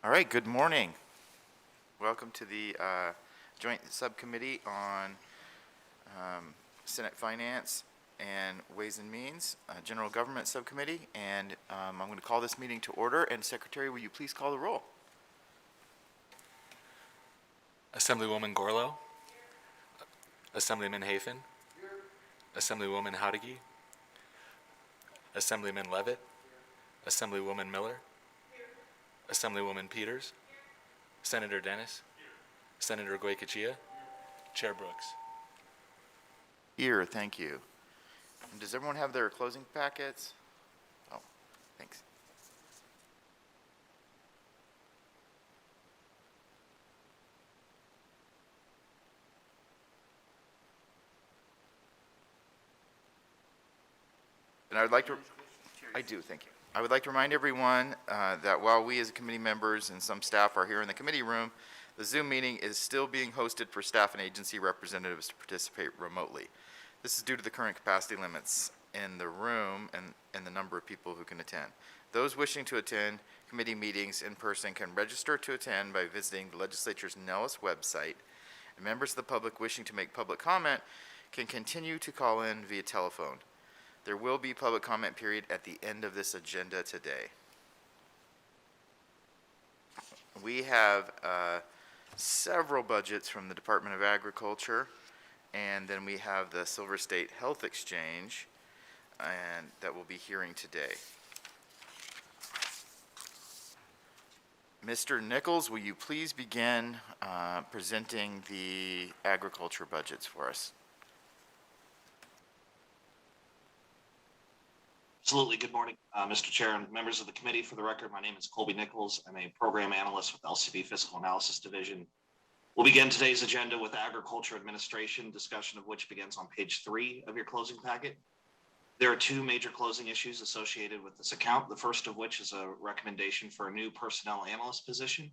All right, good morning. Welcome to the Joint Subcommittee on Senate Finance and Ways and Means, General Government Subcommittee, and I'm going to call this meeting to order. And Secretary, will you please call the roll? Assemblywoman Gorlow, Assemblyman Hafen, Assemblywoman Howdigi, Assemblyman Levitt, Assemblywoman Miller, Assemblywoman Peters, Senator Dennis, Senator Goycochea, Chair Brooks. Here, thank you. And does everyone have their closing packets? Oh, thanks. And I would like to, I do, thank you. I would like to remind everyone that while we as committee members and some staff are here in the committee room, the Zoom meeting is still being hosted for staff and agency representatives to participate remotely. This is due to the current capacity limits in the room and the number of people who can attend. Those wishing to attend committee meetings in person can register to attend by visiting the legislature's Nellis website, and members of the public wishing to make public comment can continue to call in via telephone. There will be public comment period at the end of this agenda today. We have several budgets from the Department of Agriculture, and then we have the Silver State Health Exchange, and that we'll be hearing today. Mr. Nichols, will you please begin presenting the agriculture budgets for us? Absolutely. Good morning, Mr. Chair and members of the committee. For the record, my name is Colby Nichols. I'm a program analyst with LCB Fiscal Analysis Division. We'll begin today's agenda with Agriculture Administration, discussion of which begins on page 3 of your closing packet. There are 2 major closing issues associated with this account, the first of which is a recommendation for a new personnel analyst position,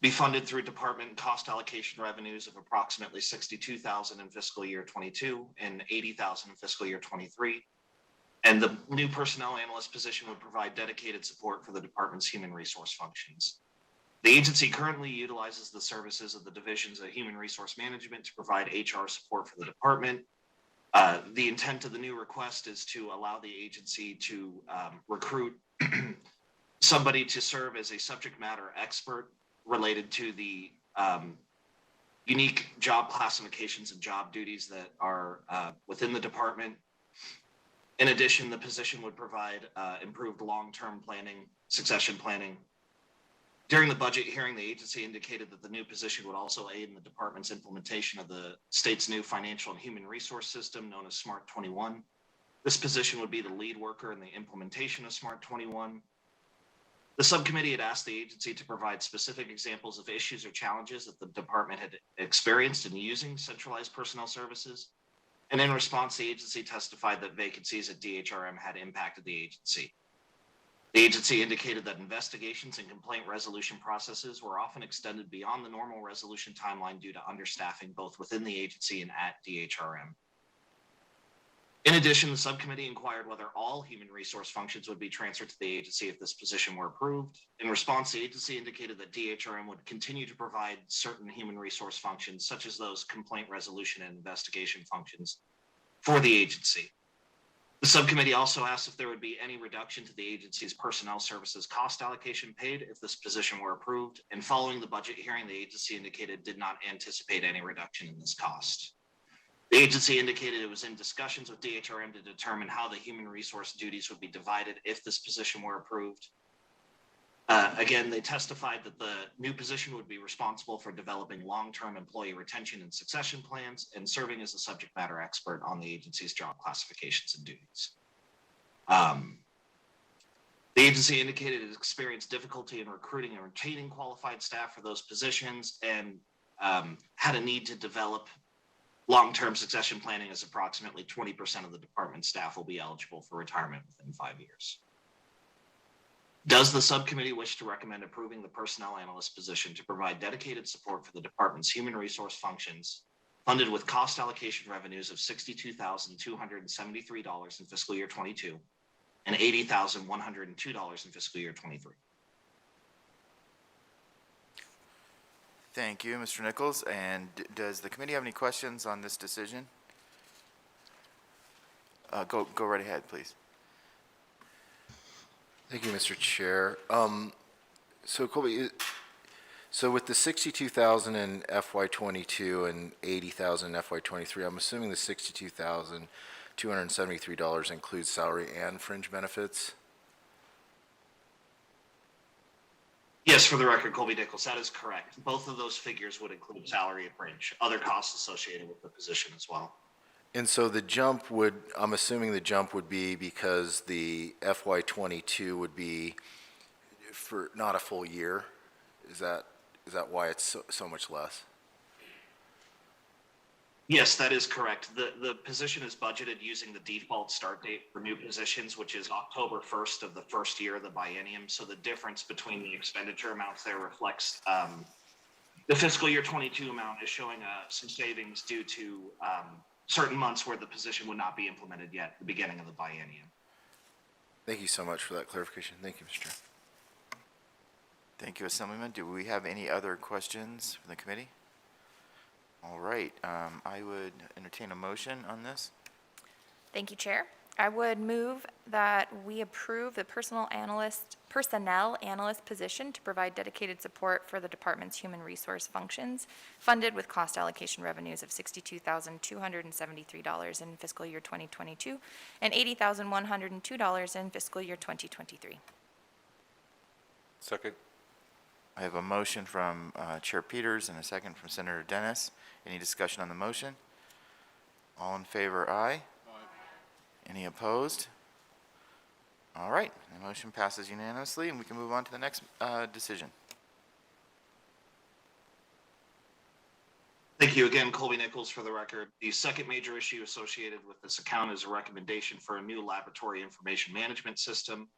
be funded through department cost allocation revenues of approximately $62,000 in fiscal year 22 and $80,000 in fiscal year 23. And the new personnel analyst position would provide dedicated support for the department's human resource functions. The agency currently utilizes the services of the divisions of human resource management to provide HR support for the department. The intent of the new request is to allow the agency to recruit somebody to serve as a subject matter expert related to the unique job classifications and job duties that are within the department. In addition, the position would provide improved long-term planning, succession planning. During the budget hearing, the agency indicated that the new position would also aid in the department's implementation of the state's new financial and human resource system known as Smart 21. This position would be the lead worker in the implementation of Smart 21. The subcommittee had asked the agency to provide specific examples of issues or challenges that the department had experienced in using centralized personnel services. And in response, the agency testified that vacancies at DHRM had impacted the agency. The agency indicated that investigations and complaint resolution processes were often extended beyond the normal resolution timeline due to understaffing both within the agency and at DHRM. In addition, the subcommittee inquired whether all human resource functions would be transferred to the agency if this position were approved. In response, the agency indicated that DHRM would continue to provide certain human resource functions, such as those complaint resolution and investigation functions, for the agency. The subcommittee also asked if there would be any reduction to the agency's personnel services cost allocation paid if this position were approved. And following the budget hearing, the agency indicated it did not anticipate any reduction in this cost. The agency indicated it was in discussions with DHRM to determine how the human resource duties would be divided if this position were approved. Again, they testified that the new position would be responsible for developing long-term employee retention and succession plans and serving as a subject matter expert on the agency's job classifications and duties. The agency indicated it experienced difficulty in recruiting and retaining qualified staff for those positions and had a need to develop long-term succession planning, as approximately 20% of the department staff will be eligible for retirement within 5 years. Does the subcommittee wish to recommend approving the personnel analyst position to provide dedicated support for the department's human resource functions, funded with cost allocation revenues of $62,273 in fiscal year 22 and $80,102 in fiscal year 23? Thank you, Mr. Nichols. And does the committee have any questions on this decision? Go right ahead, please. Thank you, Mr. Chair. So Colby, so with the 62,000 in FY22 and 80,000 in FY23, I'm assuming the $62,273 includes salary and fringe benefits? Yes, for the record, Colby Nichols, that is correct. Both of those figures would include salary and fringe, other costs associated with the position as well. And so the jump would, I'm assuming the jump would be because the FY22 would be for not a full year? Is that why it's so much less? Yes, that is correct. The position is budgeted using the default start date for new positions, which is October 1st of the first year of the biennium. So the difference between the expenditure amounts there reflects the fiscal year 22 amount is showing some savings due to certain months where the position would not be implemented yet at the beginning of the biennium. Thank you so much for that clarification. Thank you, Mr. Chair. Thank you, Assemblyman. Do we have any other questions from the committee? All right, I would entertain a motion on this. Thank you, Chair. I would move that we approve the personnel analyst position to provide dedicated support for the department's human resource functions, funded with cost allocation revenues of $62,273 in fiscal year 2022 and $80,102 in fiscal year 2023. Second. I have a motion from Chair Peters and a second from Senator Dennis. Any discussion on the motion? All in favor, aye. Any opposed? All right, the motion passes unanimously, and we can move on to the next decision. Thank you again, Colby Nichols, for the record. The second major issue associated with this account is a recommendation for a new laboratory information management system.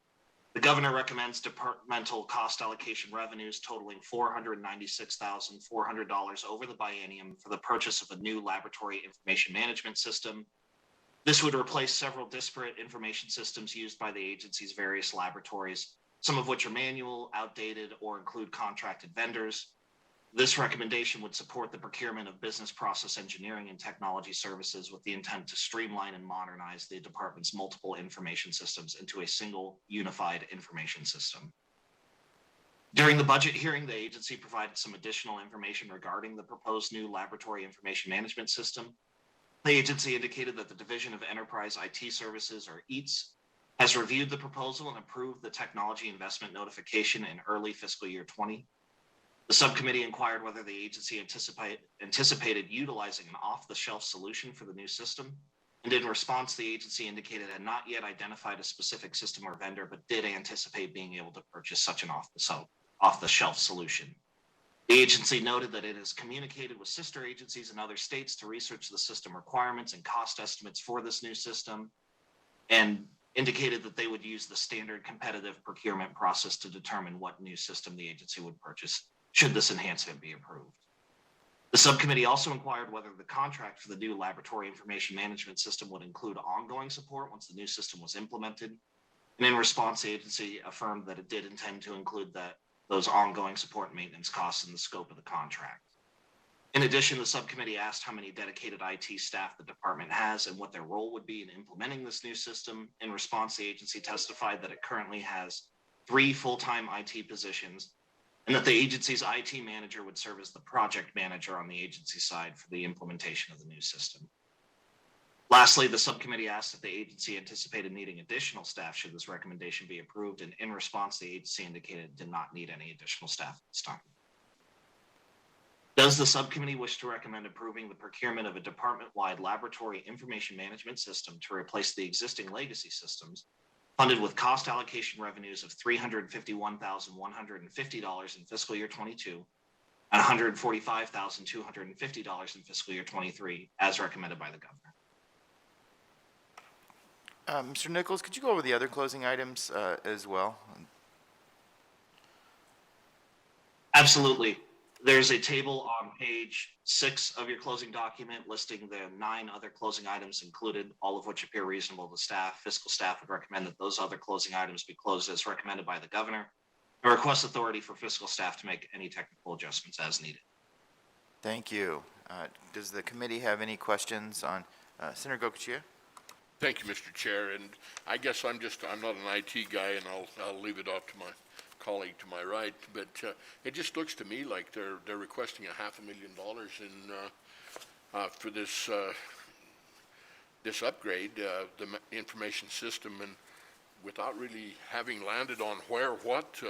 The governor recommends departmental cost allocation revenues totaling $496,400 over the biennium for the purchase of a new laboratory information management system. This would replace several disparate information systems used by the agency's various laboratories, some of which are manual, outdated, or include contracted vendors. This recommendation would support the procurement of business process engineering and technology services with the intent to streamline and modernize the department's multiple information systems into a single unified information system. During the budget hearing, the agency provided some additional information regarding the proposed new laboratory information management system. The agency indicated that the Division of Enterprise IT Services, or EATS, has reviewed the proposal and approved the technology investment notification in early fiscal year 20. The subcommittee inquired whether the agency anticipated utilizing an off-the-shelf solution for the new system, and in response, the agency indicated it had not yet identified a specific system or vendor, but did anticipate being able to purchase such an off-the-shelf solution. The agency noted that it has communicated with sister agencies in other states to research the system requirements and cost estimates for this new system, and indicated that they would use the standard competitive procurement process to determine what new system the agency would purchase should this enhancement be approved. The subcommittee also inquired whether the contract for the new laboratory information management system would include ongoing support once the new system was implemented. And in response, the agency affirmed that it did intend to include those ongoing support and maintenance costs in the scope of the contract. In addition, the subcommittee asked how many dedicated IT staff the department has and what their role would be in implementing this new system. In response, the agency testified that it currently has 3 full-time IT positions, and that the agency's IT manager would serve as the project manager on the agency side for the implementation of the new system. Lastly, the subcommittee asked if the agency anticipated needing additional staff should this recommendation be approved, and in response, the agency indicated it did not need any additional staff at this time. Does the subcommittee wish to recommend approving the procurement of a department-wide laboratory information management system to replace the existing legacy systems, funded with cost allocation revenues of $351,150 in fiscal year 22 and $145,250 in fiscal year 23, as recommended by the governor? Mr. Nichols, could you go over the other closing items as well? Absolutely. There's a table on page 6 of your closing document listing the 9 other closing items included, all of which appear reasonable to staff. Fiscal staff would recommend that those other closing items be closed as recommended by the governor, and request authority for fiscal staff to make any technical adjustments as needed. Thank you. Does the committee have any questions on Senator Goicoechea? Thank you, Mr. Chair, and I guess I'm not an IT guy, and I'll leave it off to my colleague to my right, but it just looks to me like they're requesting $500,000 in for this upgrade, the information system, and without really having landed on what,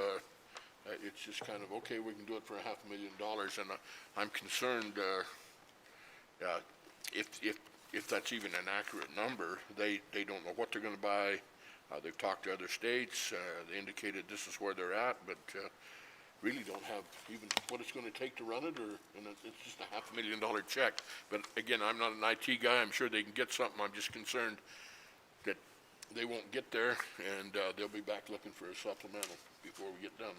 it's just kind of, okay, we can do it for $500,000, and I'm concerned if that's even an accurate number. They don't know what they're going to buy. They've talked to other states. They indicated this is where they're at, but really don't have even what it's going to take to run it, and it's just $500,000 check. But again, I'm not an IT guy. I'm sure they can get something. I'm just concerned that they won't get there, and they'll be back looking for a supplemental before we get done.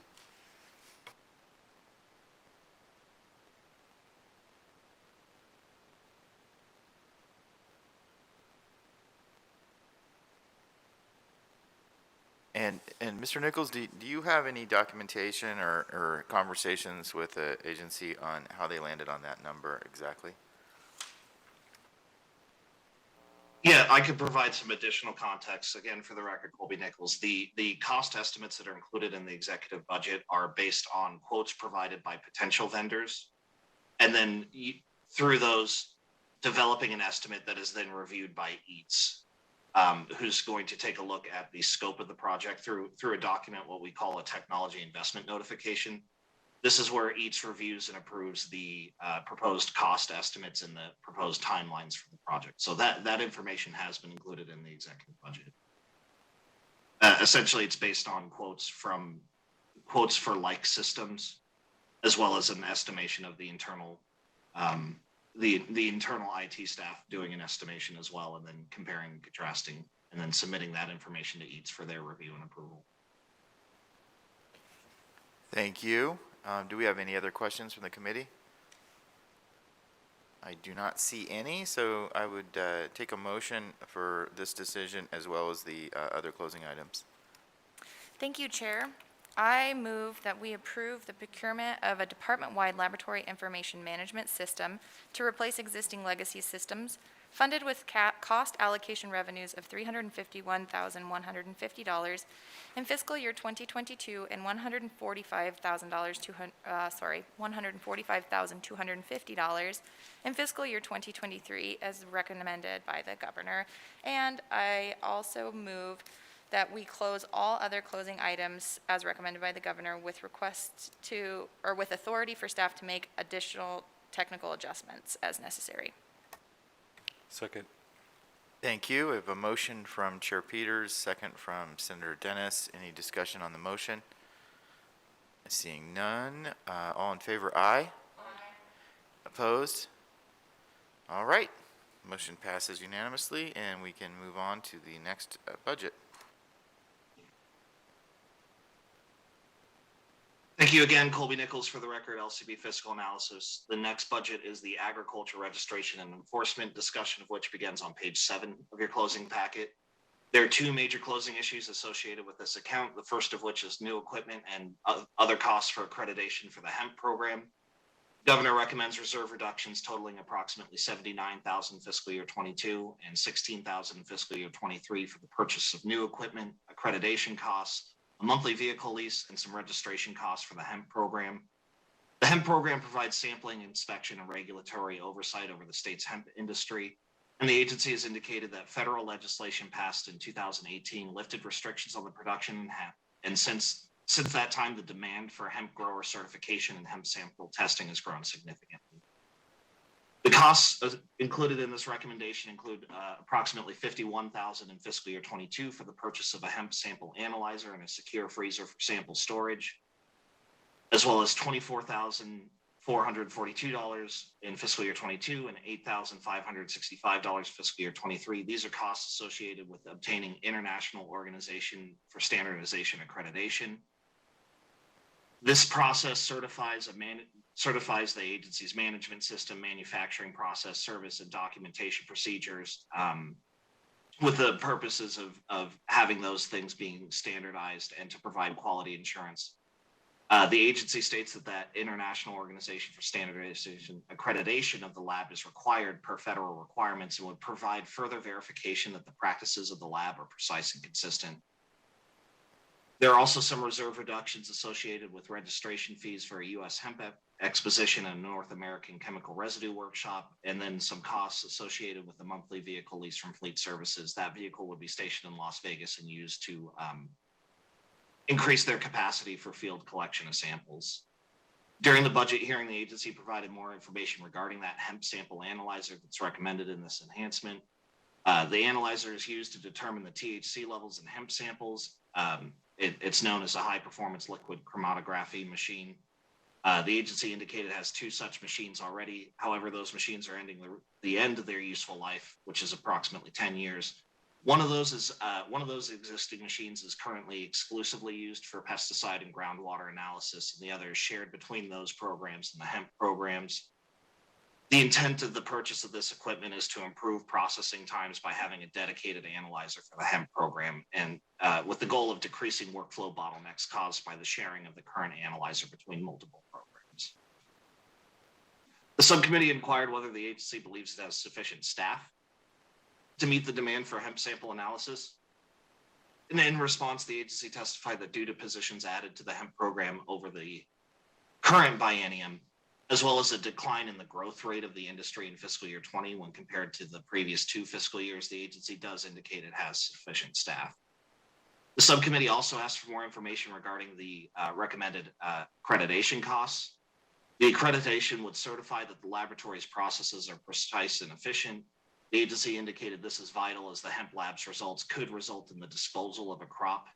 And Mr. Nichols, do you have any documentation or conversations with the agency on how they landed on that number exactly? Yeah, I could provide some additional context. Again, for the record, Colby Nichols, the cost estimates that are included in the executive budget are based on quotes provided by potential vendors. And then through those, developing an estimate that is then reviewed by EATS, who's going to take a look at the scope of the project through a document, what we call a technology investment notification. This is where EATS reviews and approves the proposed cost estimates and the proposed timelines for the project. So that information has been included in the executive budget. Essentially, it's based on quotes for like systems, as well as an estimation of the internal the internal IT staff doing an estimation as well, and then comparing and contrasting, and then submitting that information to EATS for their review and approval. Thank you. Do we have any other questions from the committee? I do not see any, so I would take a motion for this decision as well as the other closing items. Thank you, Chair. I move that we approve the procurement of a department-wide laboratory information management system to replace existing legacy systems, funded with cost allocation revenues of $351,150 in fiscal year 2022 and $145,250 in fiscal year 2023, as recommended by the governor. And I also move that we close all other closing items as recommended by the governor with requests to, or with authority for staff to make additional technical adjustments as necessary. Second. Thank you. We have a motion from Chair Peters, second from Senator Dennis. Any discussion on the motion? Seeing none. All in favor, aye. Aye. Opposed? All right. Motion passes unanimously, and we can move on to the next budget. Thank you again, Colby Nichols, for the record, LCB Fiscal Analysis. The next budget is the Agriculture Registration and Enforcement, discussion of which begins on page 7 of your closing packet. There are two major closing issues associated with this account, the first of which is new equipment and other costs for accreditation for the hemp program. Governor recommends reserve reductions totaling approximately $79,000 fiscal year 22 and $16,000 fiscal year 23 for the purchase of new equipment, accreditation costs, a monthly vehicle lease, and some registration costs for the hemp program. The hemp program provides sampling, inspection, and regulatory oversight over the state's hemp industry. And the agency has indicated that federal legislation passed in 2018 lifted restrictions on the production of hemp. And since that time, the demand for hemp grower certification and hemp sample testing has grown significantly. The costs included in this recommendation include approximately $51,000 in fiscal year 22 for the purchase of a hemp sample analyzer and a secure freezer for sample storage, as well as $24,442 in fiscal year 22 and $8,565 fiscal year 23. These are costs associated with obtaining International Organization for Standardization accreditation. This process certifies the agency's management system, manufacturing process, service, and documentation procedures, with the purposes of having those things being standardized and to provide quality insurance. The agency states that International Organization for Standardization accreditation of the lab is required per federal requirements and would provide further verification that the practices of the lab are precise and consistent. There are also some reserve reductions associated with registration fees for a U.S. hemp exposition and a North American chemical residue workshop, and then some costs associated with the monthly vehicle lease from Fleet Services. That vehicle would be stationed in Las Vegas and used to increase their capacity for field collection of samples. During the budget hearing, the agency provided more information regarding that hemp sample analyzer that's recommended in this enhancement. The analyzer is used to determine the THC levels in hemp samples. It's known as a high-performance liquid chromatography machine. The agency indicated it has 2 such machines already. However, those machines are ending the end of their useful life, which is approximately 10 years. One of those existing machines is currently exclusively used for pesticide and groundwater analysis, and the other is shared between those programs and the hemp programs. The intent of the purchase of this equipment is to improve processing times by having a dedicated analyzer for the hemp program, and with the goal of decreasing workflow bottlenecks caused by the sharing of the current analyzer between multiple programs. The subcommittee inquired whether the agency believes it has sufficient staff to meet the demand for hemp sample analysis. And in response, the agency testified that due to positions added to the hemp program over the current biennium, as well as a decline in the growth rate of the industry in fiscal year 20 when compared to the previous 2 fiscal years, the agency does indicate it has sufficient staff. The subcommittee also asked for more information regarding the recommended accreditation costs. The accreditation would certify that the laboratory's processes are precise and efficient. The agency indicated this is vital as the hemp lab's results could result in the disposal of a crop.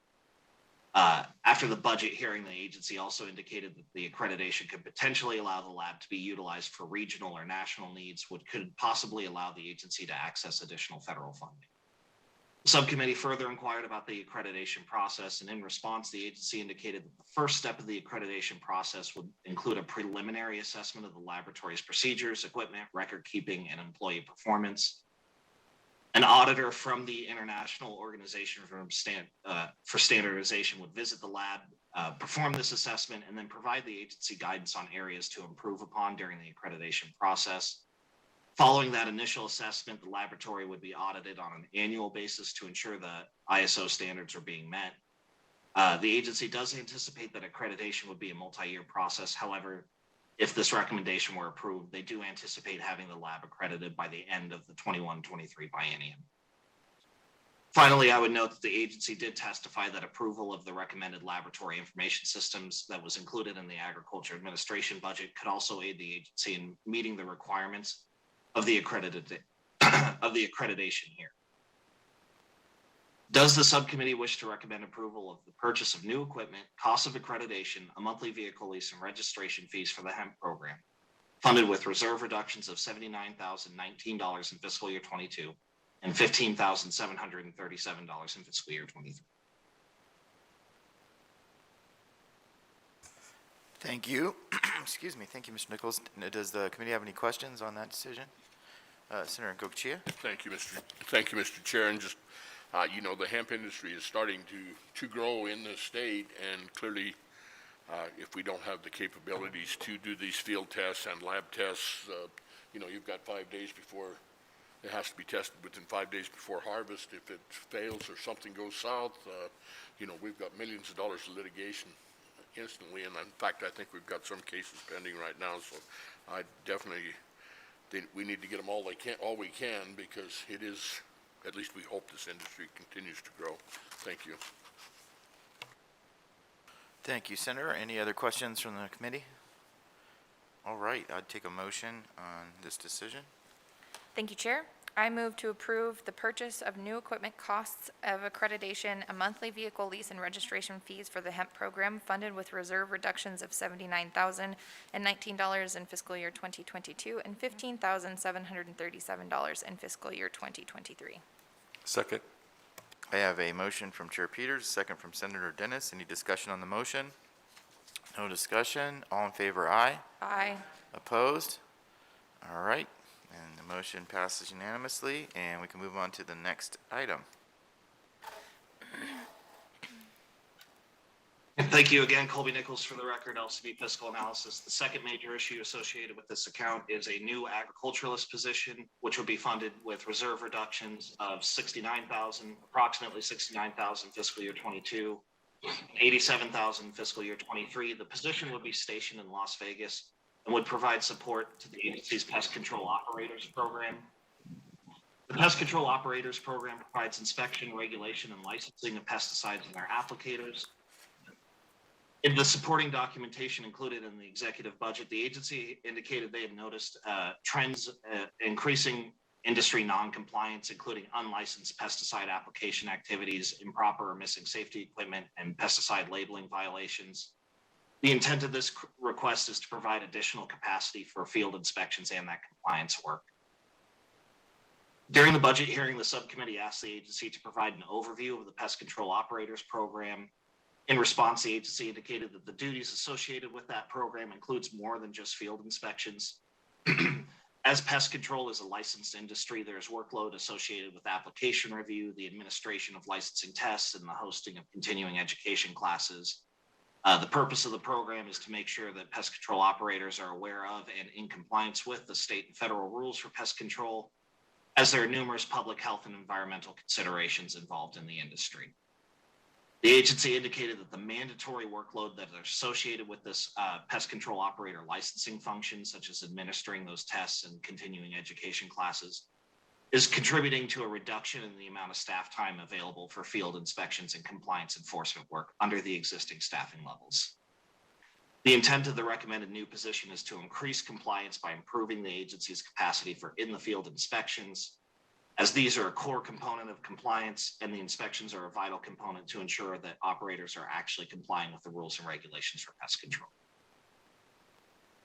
After the budget hearing, the agency also indicated that the accreditation could potentially allow the lab to be utilized for regional or national needs, which could possibly allow the agency to access additional federal funding. The subcommittee further inquired about the accreditation process, and in response, the agency indicated that the first step of the accreditation process would include a preliminary assessment of the laboratory's procedures, equipment, record keeping, and employee performance. An auditor from the International Organization for Standardization would visit the lab, perform this assessment, and then provide the agency guidance on areas to improve upon during the accreditation process. Following that initial assessment, the laboratory would be audited on an annual basis to ensure the ISO standards are being met. The agency does anticipate that accreditation would be a multi-year process. However, if this recommendation were approved, they do anticipate having the lab accredited by the end of the 21-23 biennium. Finally, I would note that the agency did testify that approval of the recommended laboratory information systems that was included in the Agriculture Administration budget could also aid the agency in meeting the requirements of the accreditation here. Does the subcommittee wish to recommend approval of the purchase of new equipment, cost of accreditation, a monthly vehicle lease, and registration fees for the hemp program, funded with reserve reductions of $79,019 in fiscal year 22 and $15,737 in fiscal year 23? Thank you. Excuse me. Thank you, Mr. Nichols. Does the committee have any questions on that decision? Senator Gochia? Thank you, Mr. Chair. And just, the hemp industry is starting to grow in the state, and clearly, if we don't have the capabilities to do these field tests and lab tests, you've got 5 days before, it has to be tested within 5 days before harvest. If it fails or something goes south, we've got millions of dollars of litigation instantly, and in fact, I think we've got some cases pending right now, so I definitely think we need to get them all we can, because it is, at least we hope this industry continues to grow. Thank you. Thank you, Senator. Any other questions from the committee? All right, I'd take a motion on this decision. Thank you, Chair. I move to approve the purchase of new equipment, costs of accreditation, a monthly vehicle lease, and registration fees for the hemp program funded with reserve reductions of $79,019 in fiscal year 2022 and $15,737 in fiscal year 2023. Second. I have a motion from Chair Peters, a second from Senator Dennis. Any discussion on the motion? No discussion. All in favor, aye. Aye. Opposed? All right, and the motion passes unanimously, and we can move on to the next item. And thank you again, Colby Nichols, for the record, LCB Fiscal Analysis. The second major issue associated with this account is a new agriculturalist position, which will be funded with reserve reductions of approximately 69,000 fiscal year 22, 87,000 fiscal year 23. The position would be stationed in Las Vegas and would provide support to the agency's pest control operators program. The Pest Control Operators Program provides inspection, regulation, and licensing of pesticides and their applicators. In the supporting documentation included in the executive budget, the agency indicated they had noticed trends increasing industry non-compliance, including unlicensed pesticide application activities, improper or missing safety equipment, and pesticide labeling violations. The intent of this request is to provide additional capacity for field inspections and that compliance work. During the budget hearing, the subcommittee asked the agency to provide an overview of the Pest Control Operators Program. In response, the agency indicated that the duties associated with that program includes more than just field inspections. As pest control is a licensed industry, there's workload associated with application review, the administration of licensing tests, and the hosting of continuing education classes. The purpose of the program is to make sure that pest control operators are aware of and in compliance with the state and federal rules for pest control, as there are numerous public health and environmental considerations involved in the industry. The agency indicated that the mandatory workload that are associated with this pest control operator licensing function, such as administering those tests and continuing education classes, is contributing to a reduction in the amount of staff time available for field inspections and compliance enforcement work under the existing staffing levels. The intent of the recommended new position is to increase compliance by improving the agency's capacity for in-the-field inspections, as these are a core component of compliance and the inspections are a vital component to ensure that operators are actually complying with the rules and regulations for pest control.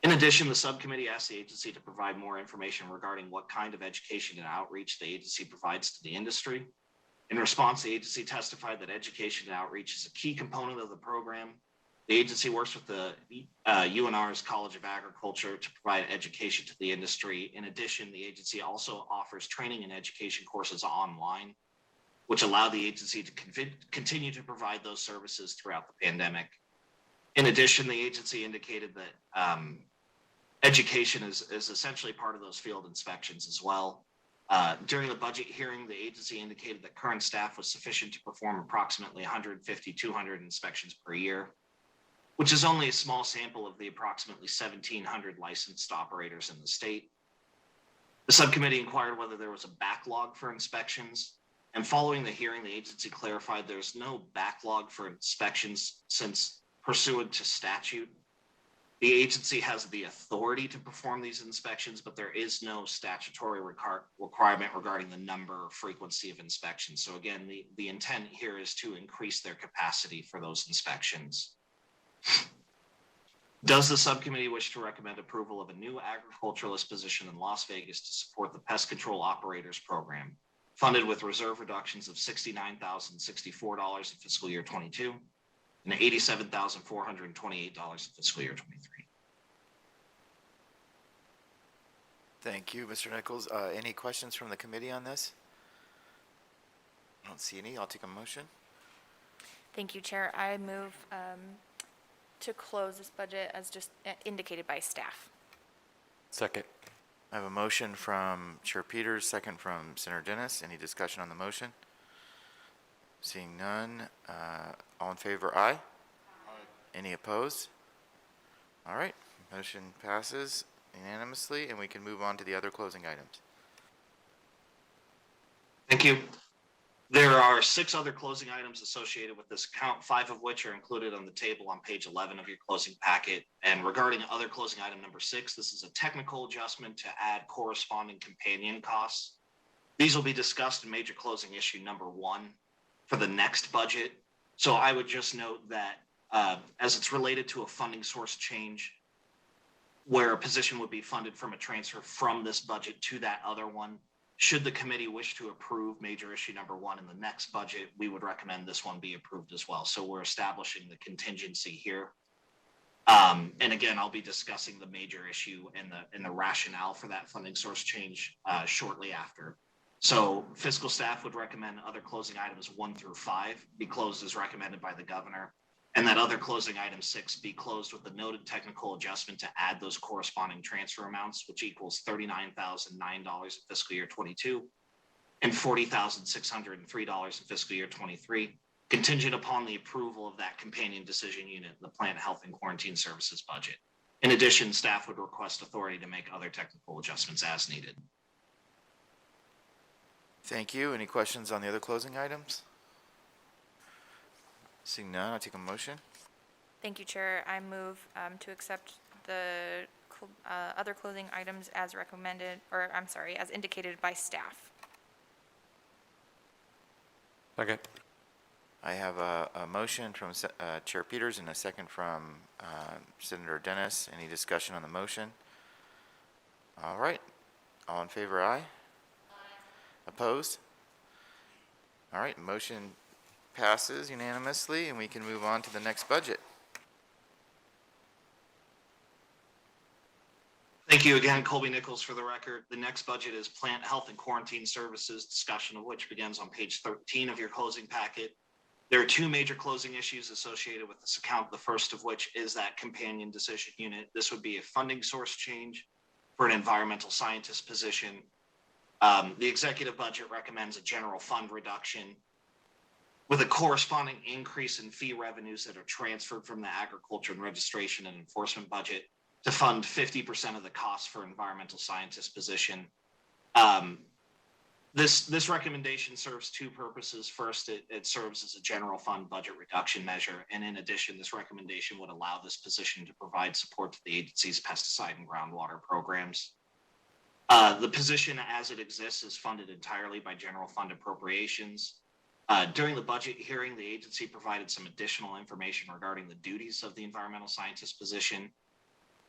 In addition, the subcommittee asked the agency to provide more information regarding what kind of education and outreach the agency provides to the industry. In response, the agency testified that education and outreach is a key component of the program. The agency works with the UNR's College of Agriculture to provide education to the industry. In addition, the agency also offers training and education courses online, which allow the agency to continue to provide those services throughout the pandemic. In addition, the agency indicated that education is essentially part of those field inspections as well. During the budget hearing, the agency indicated that current staff was sufficient to perform approximately 150, 200 inspections per year, which is only a small sample of the approximately 1,700 licensed operators in the state. The subcommittee inquired whether there was a backlog for inspections, and following the hearing, the agency clarified there's no backlog for inspections since pursuant to statute, the agency has the authority to perform these inspections, but there is no statutory requirement regarding the number or frequency of inspections. So again, the intent here is to increase their capacity for those inspections. Does the subcommittee wish to recommend approval of a new agriculturalist position in Las Vegas to support the Pest Control Operators Program, funded with reserve reductions of $69,064 in fiscal year 22 and $87,428 in fiscal year 23? Thank you, Mr. Nichols. Any questions from the committee on this? I don't see any. I'll take a motion. Thank you, Chair. I move to close this budget as just indicated by staff. Second. I have a motion from Chair Peters, second from Senator Dennis. Any discussion on the motion? Seeing none, all in favor, aye? Aye. Any opposed? All right, motion passes unanimously, and we can move on to the other closing items. Thank you. There are 6 other closing items associated with this account, 5 of which are included on the table on page 11 of your closing packet. And regarding other closing item number 6, this is a technical adjustment to add corresponding companion costs. These will be discussed in major closing issue number 1 for the next budget. So I would just note that as it's related to a funding source change, where a position would be funded from a transfer from this budget to that other one, should the committee wish to approve major issue number 1 in the next budget, we would recommend this one be approved as well. So we're establishing the contingency here. And again, I'll be discussing the major issue and the rationale for that funding source change shortly after. So fiscal staff would recommend other closing items 1 through 5 be closed as recommended by the governor. and that other closing item 6 be closed with the noted technical adjustment to add those corresponding transfer amounts, which equals $39,009 in fiscal year 22 and $40,603 in fiscal year 23, contingent upon the approval of that companion decision unit in the Plant Health and Quarantine Services budget. In addition, staff would request authority to make other technical adjustments as needed. Thank you. Any questions on the other closing items? Seeing none, I'll take a motion. Thank you, Chair. I move to accept the other closing items as recommended, or I'm sorry, as indicated by staff. Second. I have a motion from Chair Peters and a second from Senator Dennis. Any discussion on the motion? All right. All in favor, aye? Opposed? All right, motion passes unanimously, and we can move on to the next budget. Thank you again, Colby Nichols, for the record. The next budget is Plant Health and Quarantine Services, discussion of which begins on page 13 of your closing packet. There are two major closing issues associated with this account, the first of which is that companion decision unit. This would be a funding source change for an environmental scientist position. The executive budget recommends a general fund reduction with a corresponding increase in fee revenues that are transferred from the agriculture and registration and enforcement budget to fund 50% of the cost for environmental scientist position. This recommendation serves two purposes. First, it serves as a general fund budget reduction measure. And in addition, this recommendation would allow this position to provide support to the agency's pesticide and groundwater programs. The position as it exists is funded entirely by general fund appropriations. During the budget hearing, the agency provided some additional information regarding the duties of the environmental scientist position.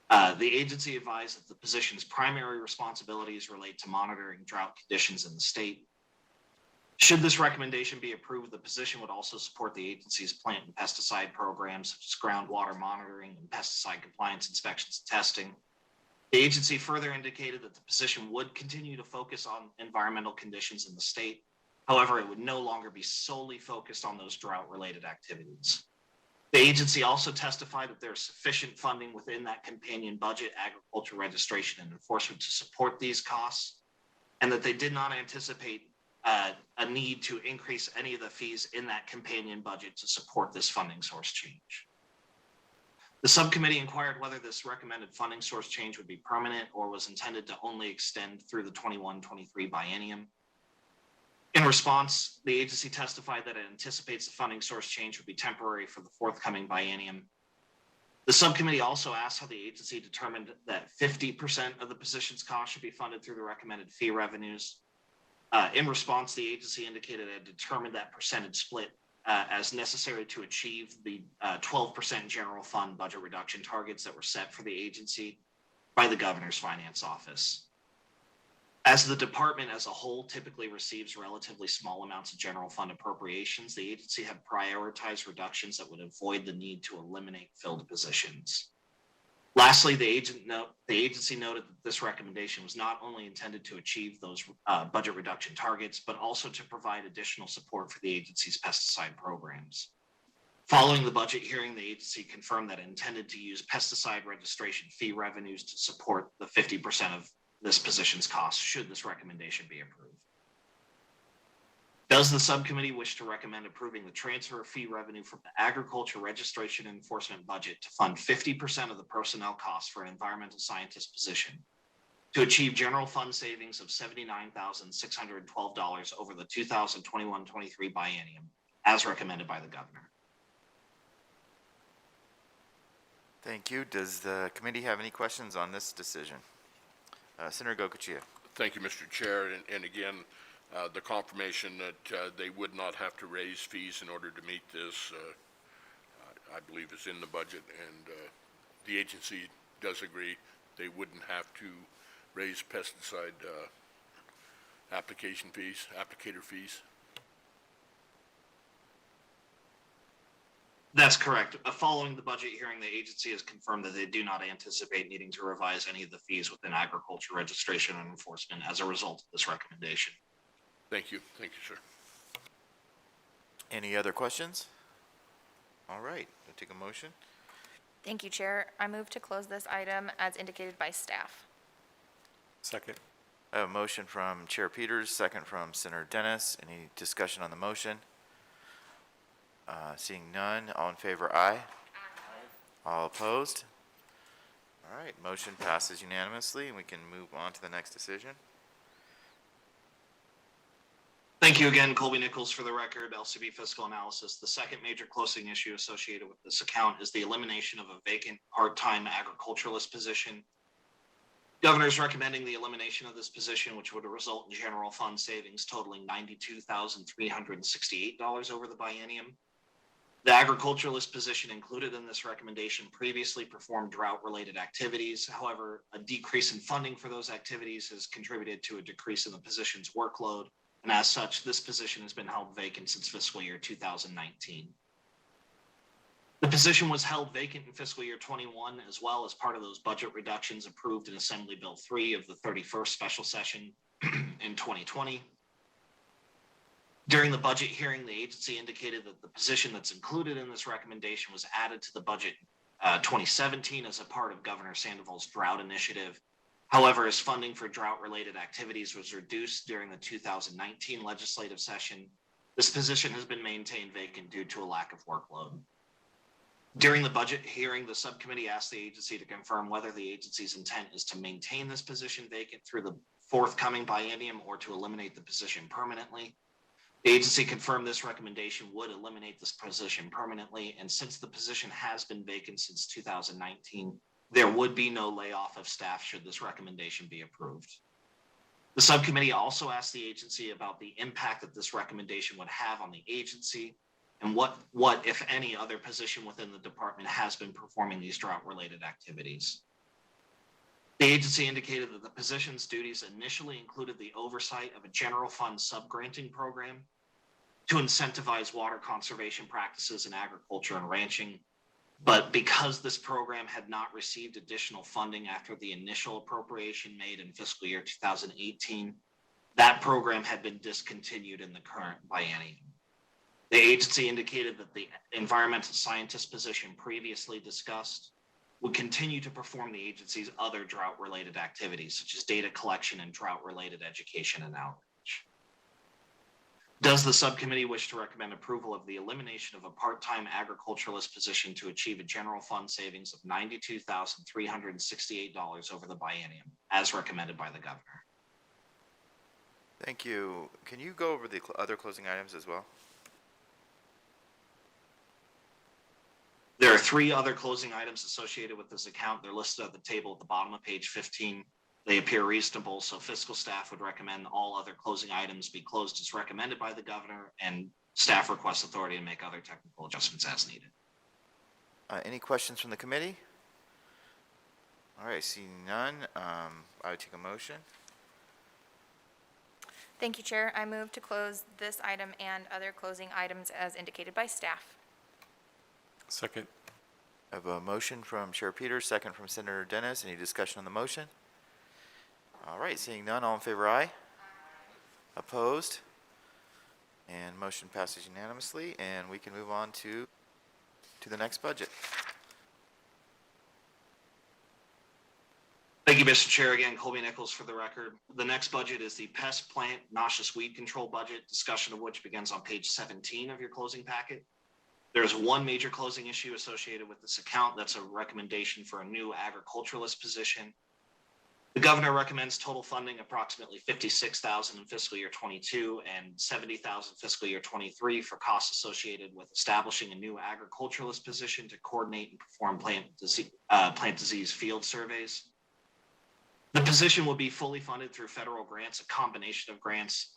The agency advised that the position's primary responsibilities relate to monitoring drought conditions in the state. Should this recommendation be approved, the position would also support the agency's plant and pesticide programs, such as groundwater monitoring and pesticide compliance inspections and testing. The agency further indicated that the position would continue to focus on environmental conditions in the state. However, it would no longer be solely focused on those drought-related activities. The agency also testified that there is sufficient funding within that companion budget, agriculture registration and enforcement, to support these costs, and that they did not anticipate a need to increase any of the fees in that companion budget to support this funding source change. The subcommittee inquired whether this recommended funding source change would be permanent or was intended to only extend through the 21-23 biennium. In response, the agency testified that it anticipates the funding source change would be temporary for the forthcoming biennium. The subcommittee also asked how the agency determined that 50% of the position's cost should be funded through the recommended fee revenues. In response, the agency indicated it had determined that percentage split as necessary to achieve the 12% general fund budget reduction targets that were set for the agency by the governor's finance office. As the department as a whole typically receives relatively small amounts of general fund appropriations, the agency had prioritized reductions that would avoid the need to eliminate filled positions. Lastly, the agency noted that this recommendation was not only intended to achieve those budget reduction targets, but also to provide additional support for the agency's pesticide programs. Following the budget hearing, the agency confirmed that it intended to use pesticide registration fee revenues to support the 50% of this position's costs should this recommendation be approved. Does the subcommittee wish to recommend approving the transfer of fee revenue from the agriculture registration and enforcement budget to fund 50% of the personnel costs for an environmental scientist position to achieve general fund savings of $79,612 over the 2021-23 biennium as recommended by the governor? Thank you. Does the committee have any questions on this decision? Senator Gocochea. Thank you, Mr. Chair. And again, the confirmation that they would not have to raise fees in order to meet this, I believe is in the budget, and the agency does agree they wouldn't have to raise pesticide applicator fees. That's correct. Following the budget hearing, the agency has confirmed that they do not anticipate needing to revise any of the fees within agriculture registration and enforcement as a result of this recommendation. Thank you. Thank you, sir. Any other questions? All right, we'll take a motion. Thank you, Chair. I move to close this item as indicated by staff. Second. I have a motion from Chair Peters, second from Senator Dennis. Any discussion on the motion? Seeing none, all in favor, aye. All opposed? All right, motion passes unanimously, and we can move on to the next decision. Thank you again, Colby Nichols, for the record. LCB Fiscal Analysis. The second major closing issue associated with this account is the elimination of a vacant part-time agriculturalist position. Governor is recommending the elimination of this position, which would result in general fund savings totaling $92,368 over the biennium. The agriculturalist position included in this recommendation previously performed drought-related activities. However, a decrease in funding for those activities has contributed to a decrease in the position's workload, and as such, this position has been held vacant since fiscal year 2019. The position was held vacant in fiscal year 21 as well as part of those budget reductions approved in Assembly Bill 3 of the 31st special session in 2020. During the budget hearing, the agency indicated that the position that's included in this recommendation was added to the budget 2017 as a part of Governor Sandoval's drought initiative. However, as funding for drought-related activities was reduced during the 2019 legislative session, this position has been maintained vacant due to a lack of workload. During the budget hearing, the subcommittee asked the agency to confirm whether the agency's intent is to maintain this position vacant through the forthcoming biennium or to eliminate the position permanently. The agency confirmed this recommendation would eliminate this position permanently, and since the position has been vacant since 2019, there would be no layoff of staff should this recommendation be approved. The subcommittee also asked the agency about the impact that this recommendation would have on the agency and what, if any, other position within the department has been performing these drought-related activities. The agency indicated that the position's duties initially included the oversight of a general fund subgranting program to incentivize water conservation practices in agriculture and ranching. But because this program had not received additional funding after the initial appropriation made in fiscal year 2018, that program had been discontinued in the current biennium. The agency indicated that the environmental scientist position previously discussed would continue to perform the agency's other drought-related activities, such as data collection and drought-related education and outreach. Does the subcommittee wish to recommend approval of the elimination of a part-time agriculturalist position to achieve a general fund savings of $92,368 over the biennium, as recommended by the governor? Thank you. Can you go over the other closing items as well? There are three other closing items associated with this account. They're listed at the table at the bottom of page 15. They appear reasonable, so fiscal staff would recommend all other closing items be closed as recommended by the governor, and staff requests authority to make other technical adjustments as needed. Any questions from the committee? All right, seeing none, I would take a motion. Thank you, Chair. I move to close this item and other closing items as indicated by staff. Second. I have a motion from Chair Peters, second from Senator Dennis. Any discussion on the motion? All right, seeing none, all in favor, aye. Opposed? And motion passes unanimously, and we can move on to the next budget. Thank you, Mr. Chair. Again, Colby Nichols for the record. The next budget is the Pest, Plant, Noxious Weed Control budget, discussion of which begins on page 17 of your closing packet. There's one major closing issue associated with this account. That's a recommendation for a new agriculturalist position. The governor recommends total funding approximately $56,000 in fiscal year 22 and $70,000 fiscal year 23 for costs associated with establishing a new agriculturalist position to coordinate and perform plant disease field surveys. The position will be fully funded through federal grants, a combination of grants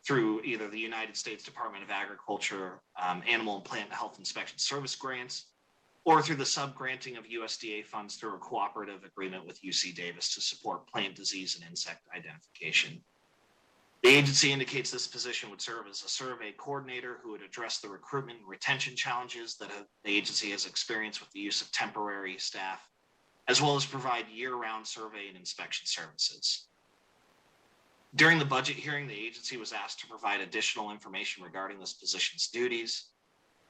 through either the United States Department of Agriculture Animal and Plant Health Inspection Service grants, or through the subgranting of USDA funds through a cooperative agreement with UC Davis to support plant disease and insect identification. The agency indicates this position would serve as a survey coordinator who would address the recruitment and retention challenges that the agency has experienced with the use of temporary staff, as well as provide year-round survey and inspection services. During the budget hearing, the agency was asked to provide additional information regarding this position's duties,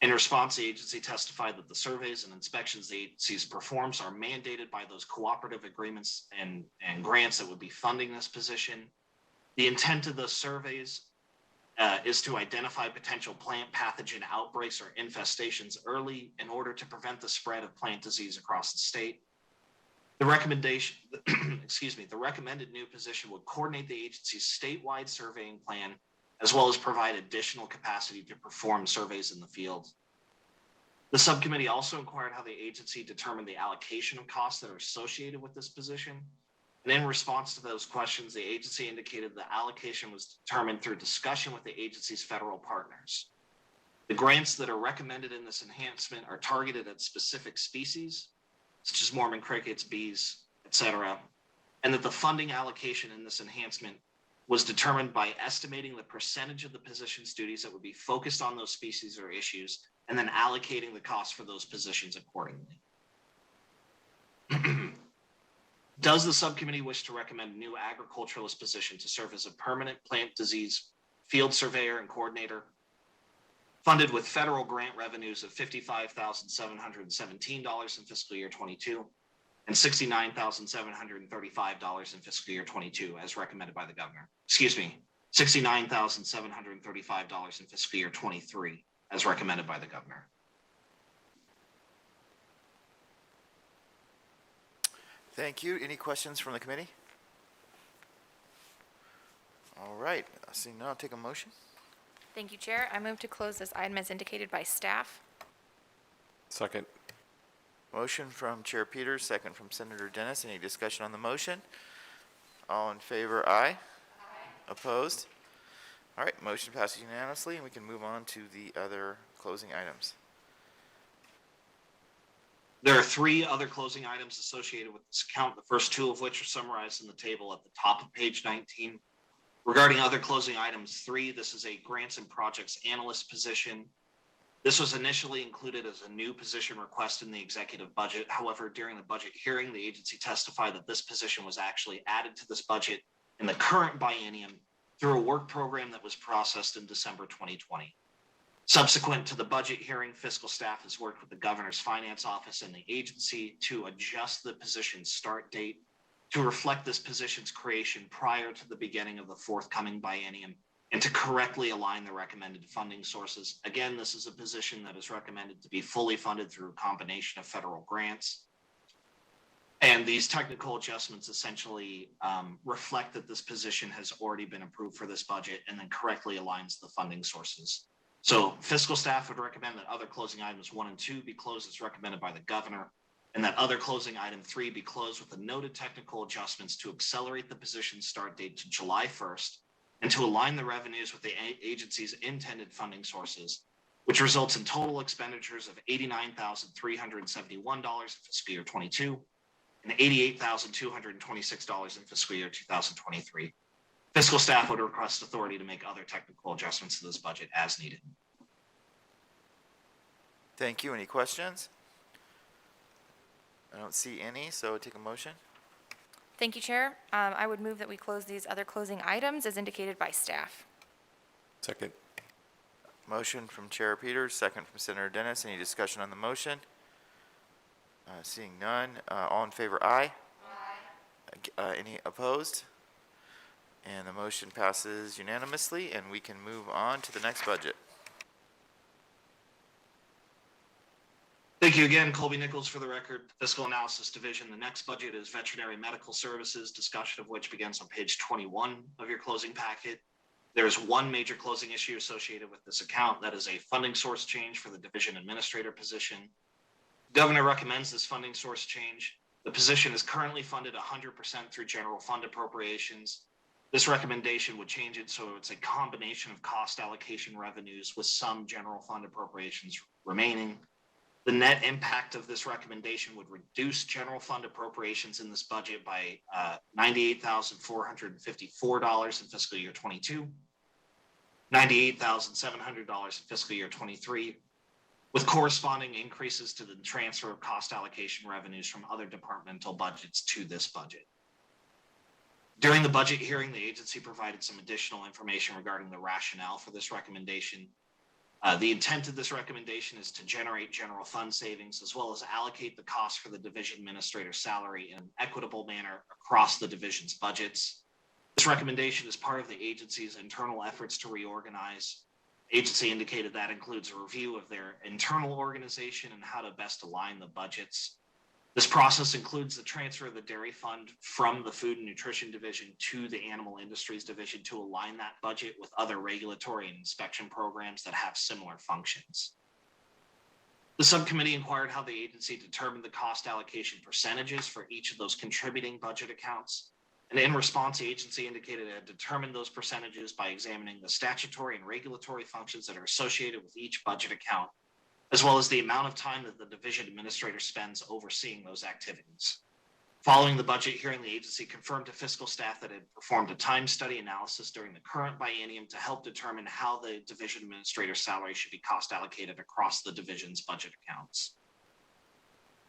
In response, the agency testified that the surveys and inspections the agency performs are mandated by those cooperative agreements and grants that would be funding this position. The intent of those surveys is to identify potential plant pathogen outbreaks or infestations early in order to prevent the spread of plant disease across the state. The recommendation, the recommended new position would coordinate the agency's statewide surveying plan, as well as provide additional capacity to perform surveys in the field. The subcommittee also inquired how the agency determined the allocation of costs that are associated with this position. And in response to those questions, the agency indicated the allocation was determined through discussion with the agency's federal partners. The grants that are recommended in this enhancement are targeted at specific species, such as Mormon crickets, bees, etc., and that the funding allocation in this enhancement was determined by estimating the percentage of the position's duties that would be focused on those species or issues, and then allocating the cost for those positions accordingly. Does the subcommittee wish to recommend a new agriculturalist position to serve as a permanent plant disease field surveyor and coordinator, funded with federal grant revenues of $55,717 in fiscal year 22 and $69,735 in fiscal year 22, as recommended by the governor? Excuse me, $69,735 in fiscal year 23, as recommended by the governor. Thank you. Any questions from the committee? All right, seeing none, I'll take a motion. Thank you, Chair. I move to close this item as indicated by staff. Second. Motion from Chair Peters, second from Senator Dennis. Any discussion on the motion? All in favor, aye. Aye. Opposed? All right, motion passes unanimously, and we can move on to the other closing items. There are three other closing items associated with this account, the first two of which are summarized in the table at the top of page 19. Regarding other closing items 3, this is a grants and projects analyst position. This was initially included as a new position request in the executive budget. However, during the budget hearing, the agency testified that this position was actually added to this budget in the current biennium through a work program that was processed in December 2020. Subsequent to the budget hearing, fiscal staff has worked with the governor's finance office and the agency to adjust the position's start date to reflect this position's creation prior to the beginning of the forthcoming biennium and to correctly align the recommended funding sources. Again, this is a position that is recommended to be fully funded through a combination of federal grants. And these technical adjustments essentially reflect that this position has already been approved for this budget and then correctly aligns the funding sources. So fiscal staff would recommend that other closing items 1 and 2 be closed as recommended by the governor, and that other closing item 3 be closed with the noted technical adjustments to accelerate the position's start date to July 1st and to align the revenues with the agency's intended funding sources, which results in total expenditures of $89,371 in fiscal year 22 and $88,226 in fiscal year 2023. Fiscal staff would request authority to make other technical adjustments to this budget as needed. Thank you. Any questions? I don't see any, so take a motion. Thank you, Chair. I would move that we close these other closing items as indicated by staff. Second. Motion from Chair Peters, second from Senator Dennis. Any discussion on the motion? Seeing none, all in favor, aye. Aye. Any opposed? And the motion passes unanimously, and we can move on to the next budget. Thank you again, Colby Nichols for the record, Fiscal Analysis Division. The next budget is Veterinary Medical Services, discussion of which begins on page 21 of your closing packet. There is one major closing issue associated with this account. That is a funding source change for the division administrator position. Governor recommends this funding source change. The position is currently funded 100% through general fund appropriations. This recommendation would change it so it's a combination of cost allocation revenues with some general fund appropriations remaining. The net impact of this recommendation would reduce general fund appropriations in this budget by $98,454 in fiscal year 22, $98,700 in fiscal year 23, with corresponding increases to the transfer of cost allocation revenues from other departmental budgets to this budget. During the budget hearing, the agency provided some additional information regarding the rationale for this recommendation. The intent of this recommendation is to generate general fund savings as well as allocate the cost for the division administrator's salary in an equitable manner across the division's budgets. This recommendation is part of the agency's internal efforts to reorganize. The agency indicated that includes a review of their internal organization and how to best align the budgets. This process includes the transfer of the dairy fund from the food and nutrition division to the animal industries division to align that budget with other regulatory and inspection programs that have similar functions. The subcommittee inquired how the agency determined the cost allocation percentages for each of those contributing budget accounts. And in response, the agency indicated it had determined those percentages by examining the statutory and regulatory functions that are associated with each budget account, as well as the amount of time that the division administrator spends overseeing those activities. Following the budget hearing, the agency confirmed to fiscal staff that it had performed a time study analysis during the current biennium to help determine how the division administrator's salary should be cost allocated across the division's budget accounts.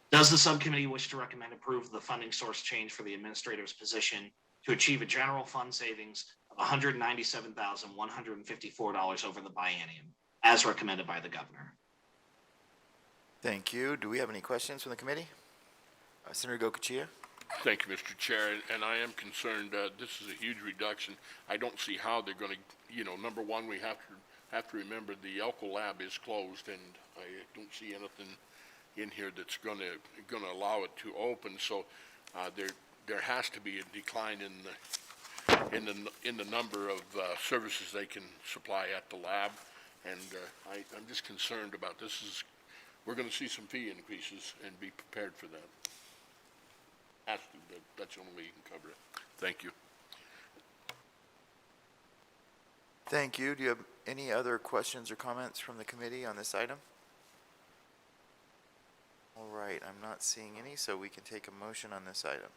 Does the subcommittee wish to recommend approval of the funding source change for the administrator's position to achieve a general fund savings of $197,154 over the biennium, as recommended by the governor? Thank you. Do we have any questions from the committee? Senator Gocochea? Thank you, Mr. Chair, and I am concerned, this is a huge reduction. I don't see how they're gonna, number one, we have to remember the Elko lab is closed, and I don't see anything in here that's gonna allow it to open, so, there has to be a decline in the number of, services they can supply at the lab, and, I'm just concerned about this. We're gonna see some fee increases, and be prepared for that. Has to, but that's the only way you can cover it. Thank you. Thank you. Do you have any other questions or comments from the committee on this item? All right, I'm not seeing any, so we can take a motion on this item.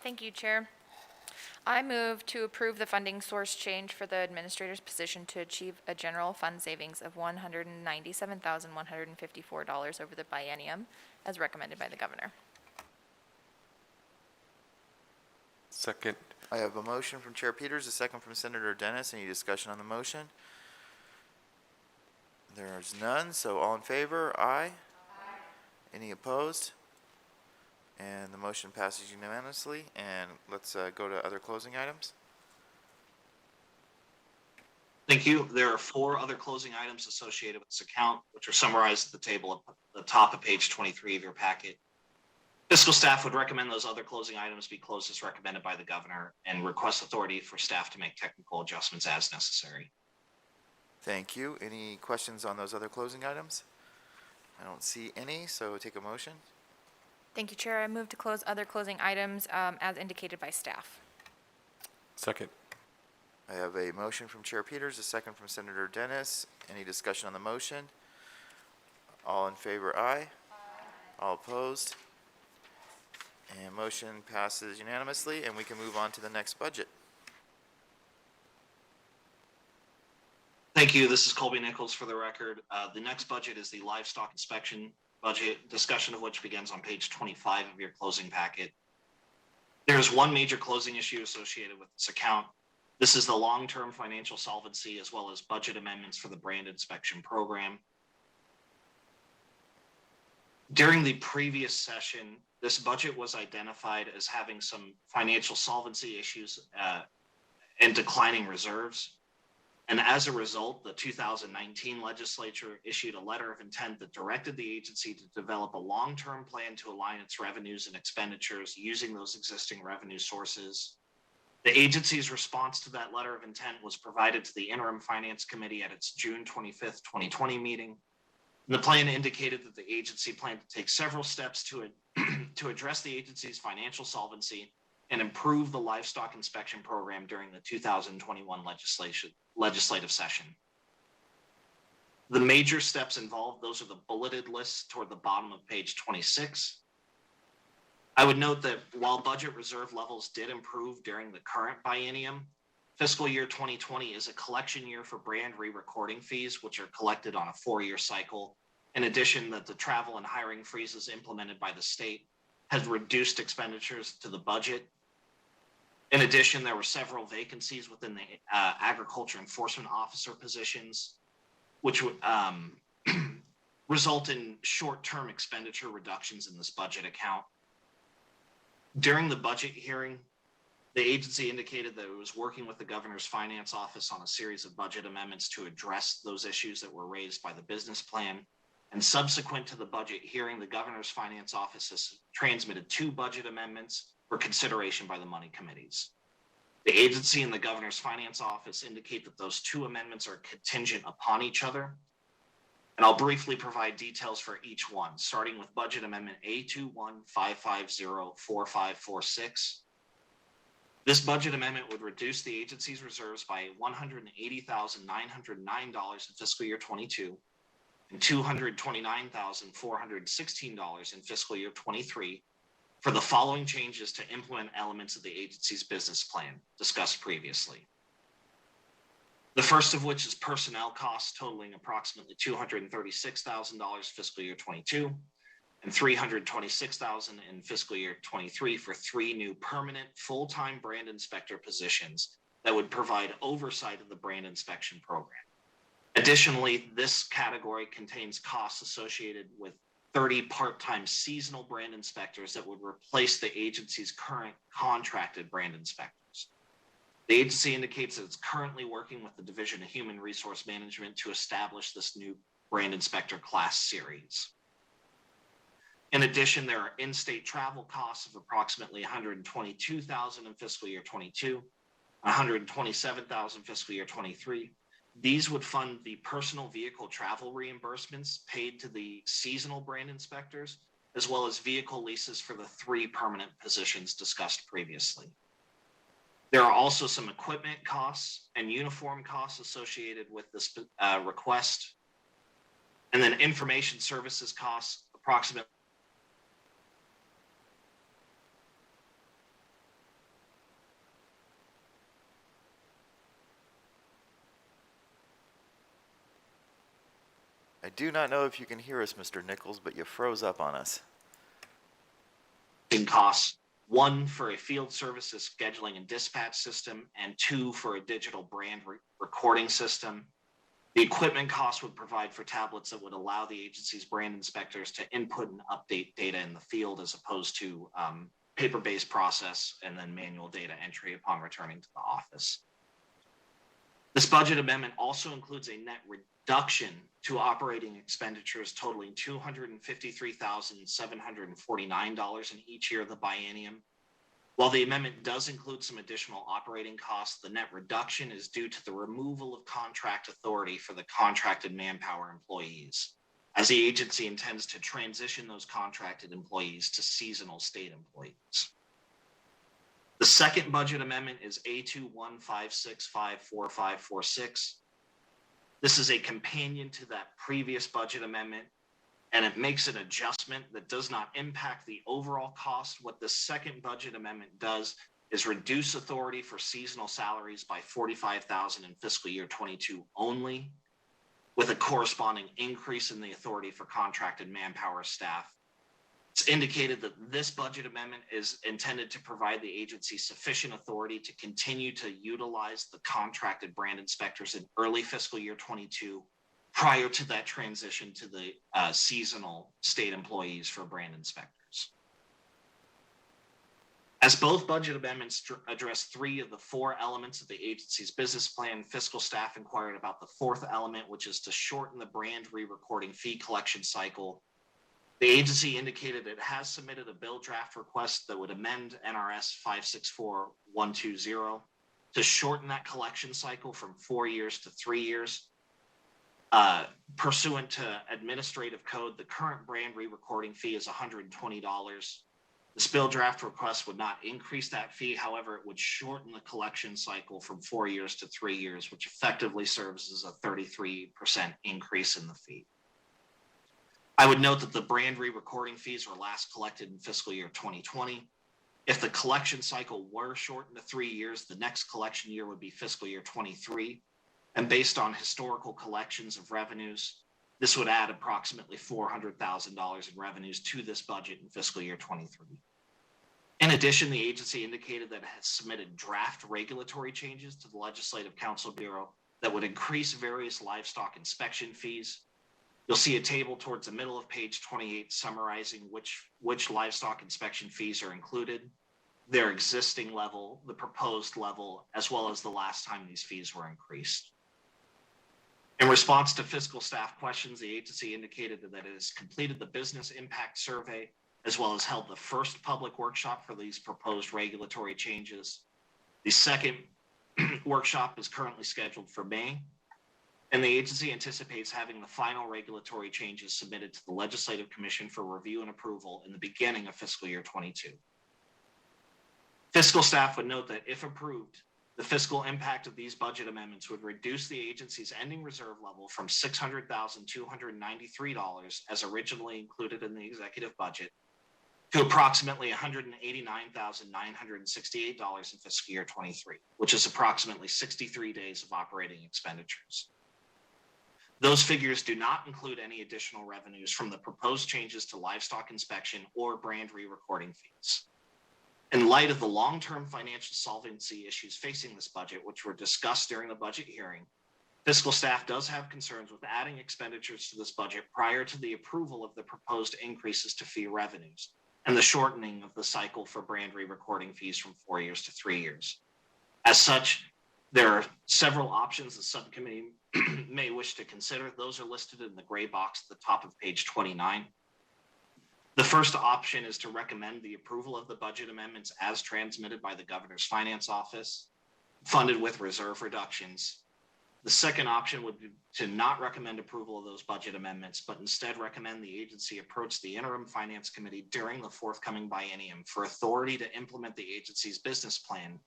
Thank you, Chair. I move to approve the funding source change for the administrator's position to achieve a general fund savings of $197,154 over the biennium, as recommended by the governor. Second. I have a motion from Chair Peters, a second from Senator Dennis. Any discussion on the motion? There's none, so all in favor, aye. Any opposed? And the motion passes unanimously, and let's go to other closing items. Thank you. There are 4 other closing items associated with this account, which are summarized at the table at the top of page 23 of your packet. Fiscal staff would recommend those other closing items be closed as recommended by the governor and request authority for staff to make technical adjustments as necessary. Thank you. Any questions on those other closing items? I don't see any, so take a motion. Thank you, Chair. I move to close other closing items as indicated by staff. Second. I have a motion from Chair Peters, a second from Senator Dennis. Any discussion on the motion? All in favor, aye. All opposed? And motion passes unanimously, and we can move on to the next budget. Thank you. This is Colby Nichols for the record. The next budget is the livestock inspection budget, discussion of which begins on page 25 of your closing packet. There is one major closing issue associated with this account. This is the long-term financial solvency as well as budget amendments for the brand inspection program. During the previous session, this budget was identified as having some financial solvency issues and declining reserves. And as a result, the 2019 legislature issued a letter of intent that directed the agency to develop a long-term plan to align its revenues and expenditures using those existing revenue sources. The agency's response to that letter of intent was provided to the Interim Finance Committee at its June 25th, 2020 meeting. And the plan indicated that the agency planned to take several steps to address the agency's financial solvency and improve the livestock inspection program during the 2021 legislative session. The major steps involved, those are the bulleted lists toward the bottom of page 26. I would note that while budget reserve levels did improve during the current biennium, fiscal year 2020 is a collection year for brand re-recording fees, which are collected on a 4-year cycle. In addition, that the travel and hiring freezes implemented by the state has reduced expenditures to the budget. In addition, there were several vacancies within the agriculture enforcement officer positions. which would result in short-term expenditure reductions in this budget account. During the budget hearing, the agency indicated that it was working with the governor's finance office on a series of budget amendments to address those issues that were raised by the business plan. And subsequent to the budget hearing, the governor's finance office has transmitted 2 budget amendments for consideration by the money committees. The agency and the governor's finance office indicate that those 2 amendments are contingent upon each other. And I'll briefly provide details for each one, starting with budget amendment A21-550-4546. This budget amendment would reduce the agency's reserves by $180,909 in fiscal year 22 and $229,416 in fiscal year 23 for the following changes to implement elements of the agency's business plan discussed previously. The first of which is personnel costs totaling approximately $236,000 fiscal year 22 and $326,000 in fiscal year 23 for 3 new permanent full-time brand inspector positions that would provide oversight of the brand inspection program. Additionally, this category contains costs associated with 30 part-time seasonal brand inspectors that would replace the agency's current contracted brand inspectors. The agency indicates that it's currently working with the Division of Human Resource Management to establish this new brand inspector class series. In addition, there are in-state travel costs of approximately $122,000 in fiscal year 22, $127,000 fiscal year 23. These would fund the personal vehicle travel reimbursements paid to the seasonal brand inspectors, as well as vehicle leases for the 3 permanent positions discussed previously. There are also some equipment costs and uniform costs associated with this request. And then information services costs, approximately I do not know if you can hear us, Mr. Nichols, but you froze up on us. costs, 1 for a field services scheduling and dispatch system, and 2 for a digital brand recording system. The equipment costs would provide for tablets that would allow the agency's brand inspectors to input and update data in the field as opposed to paper-based process and then manual data entry upon returning to the office. This budget amendment also includes a net reduction to operating expenditures totaling $253,749 in each year of the biennium. While the amendment does include some additional operating costs, the net reduction is due to the removal of contract authority for the contracted manpower employees, as the agency intends to transition those contracted employees to seasonal state employees. The second budget amendment is A21-565-4546. This is a companion to that previous budget amendment, and it makes an adjustment that does not impact the overall cost. What the second budget amendment does is reduce authority for seasonal salaries by $45,000 in fiscal year 22 only, with a corresponding increase in the authority for contracted manpower staff. It's indicated that this budget amendment is intended to provide the agency sufficient authority to continue to utilize the contracted brand inspectors in early fiscal year 22 prior to that transition to the seasonal state employees for brand inspectors. As both budget amendments address 3 of the 4 elements of the agency's business plan, fiscal staff inquired about the 4th element, which is to shorten the brand re-recording fee collection cycle. The agency indicated it has submitted a bill draft request that would amend NRS 564120 to shorten that collection cycle from 4 years to 3 years. Pursuant to administrative code, the current brand re-recording fee is $120. This bill draft request would not increase that fee. However, it would shorten the collection cycle from 4 years to 3 years, which effectively serves as a 33% increase in the fee. I would note that the brand re-recording fees were last collected in fiscal year 2020. If the collection cycle were shortened to 3 years, the next collection year would be fiscal year 23. And based on historical collections of revenues, this would add approximately $400,000 in revenues to this budget in fiscal year 23. In addition, the agency indicated that it has submitted draft regulatory changes to the Legislative Council Bureau that would increase various livestock inspection fees. You'll see a table towards the middle of page 28 summarizing which livestock inspection fees are included, their existing level, the proposed level, as well as the last time these fees were increased. In response to fiscal staff questions, the agency indicated that it has completed the business impact survey, as well as held the first public workshop for these proposed regulatory changes. The second workshop is currently scheduled for May, and the agency anticipates having the final regulatory changes submitted to the Legislative Commission for review and approval in the beginning of fiscal year 22. Fiscal staff would note that if approved, the fiscal impact of these budget amendments would reduce the agency's ending reserve level from $600,293 as originally included in the executive budget to approximately $189,968 in fiscal year 23, which is approximately 63 days of operating expenditures. Those figures do not include any additional revenues from the proposed changes to livestock inspection or brand re-recording fees. In light of the long-term financial solvency issues facing this budget, which were discussed during the budget hearing, fiscal staff does have concerns with adding expenditures to this budget prior to the approval of the proposed increases to fee revenues and the shortening of the cycle for brand re-recording fees from 4 years to 3 years. As such, there are several options the subcommittee may wish to consider. Those are listed in the gray box at the top of page 29. The first option is to recommend the approval of the budget amendments as transmitted by the Governor's Finance Office, funded with reserve reductions. The second option would be to not recommend approval of those budget amendments, but instead recommend the agency approach the Interim Finance Committee during the forthcoming biennium for authority to implement the agency's business plan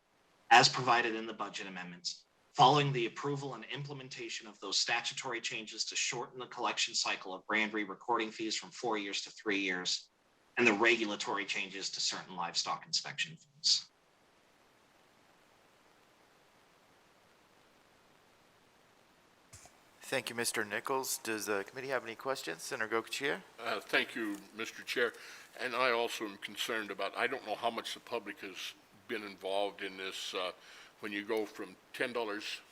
as provided in the budget amendments, following the approval and implementation of those statutory changes to shorten the collection cycle of brand re-recording fees from 4 years to 3 years, and the regulatory changes to certain livestock inspection fees. Thank you, Mr. Nichols. Does the committee have any questions? Senator Gocochea? Thank you, Mr. Chair. And I also am concerned about, I don't know how much the public has been involved in this. When you go from $10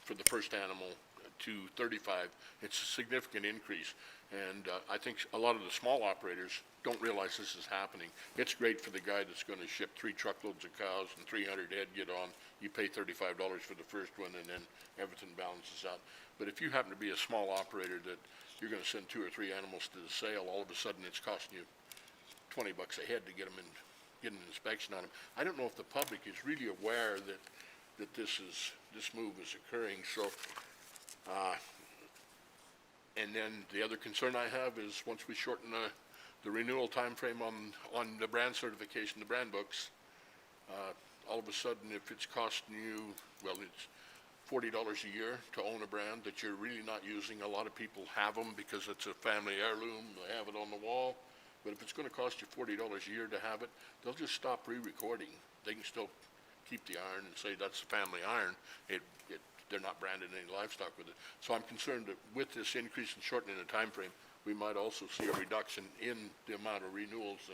for the first animal to $35, it's a significant increase. And I think a lot of the small operators don't realize this is happening. It's great for the guy that's going to ship 3 truckloads of cows and 300 head get on. You pay $35 for the first one, and then everything balances out. But if you happen to be a small operator that you're going to send 2 or 3 animals to the sale, all of a sudden it's costing you $20 a head to get them in, get an inspection on them. I don't know if the public is really aware that this move is occurring. So, and then the other concern I have is once we shorten the renewal time frame on the brand certification, the brand books, all of a sudden if it's costing you, well, it's $40 a year to own a brand that you're really not using. A lot of people have them because it's a family heirloom, they have it on the wall. But if it's going to cost you $40 a year to have it, they'll just stop re-recording. They can still keep the iron and say that's the family iron. They're not branded any livestock with it. So I'm concerned that with this increase in shortening the time frame, we might also see a reduction in the amount of renewals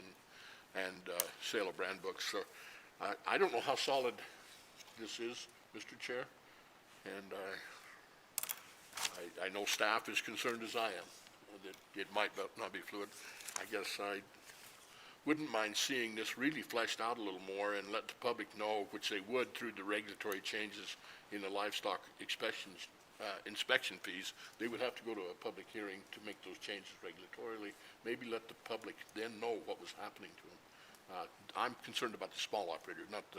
and sale of brand books. So I don't know how solid this is, Mr. Chair, and I know staff is concerned as I am that it might not be fluid. I guess I wouldn't mind seeing this really fleshed out a little more and let the public know, which they would through the regulatory changes in the livestock inspection fees. They would have to go to a public hearing to make those changes regulatorily. Maybe let the public then know what was happening to them. I'm concerned about the small operator, not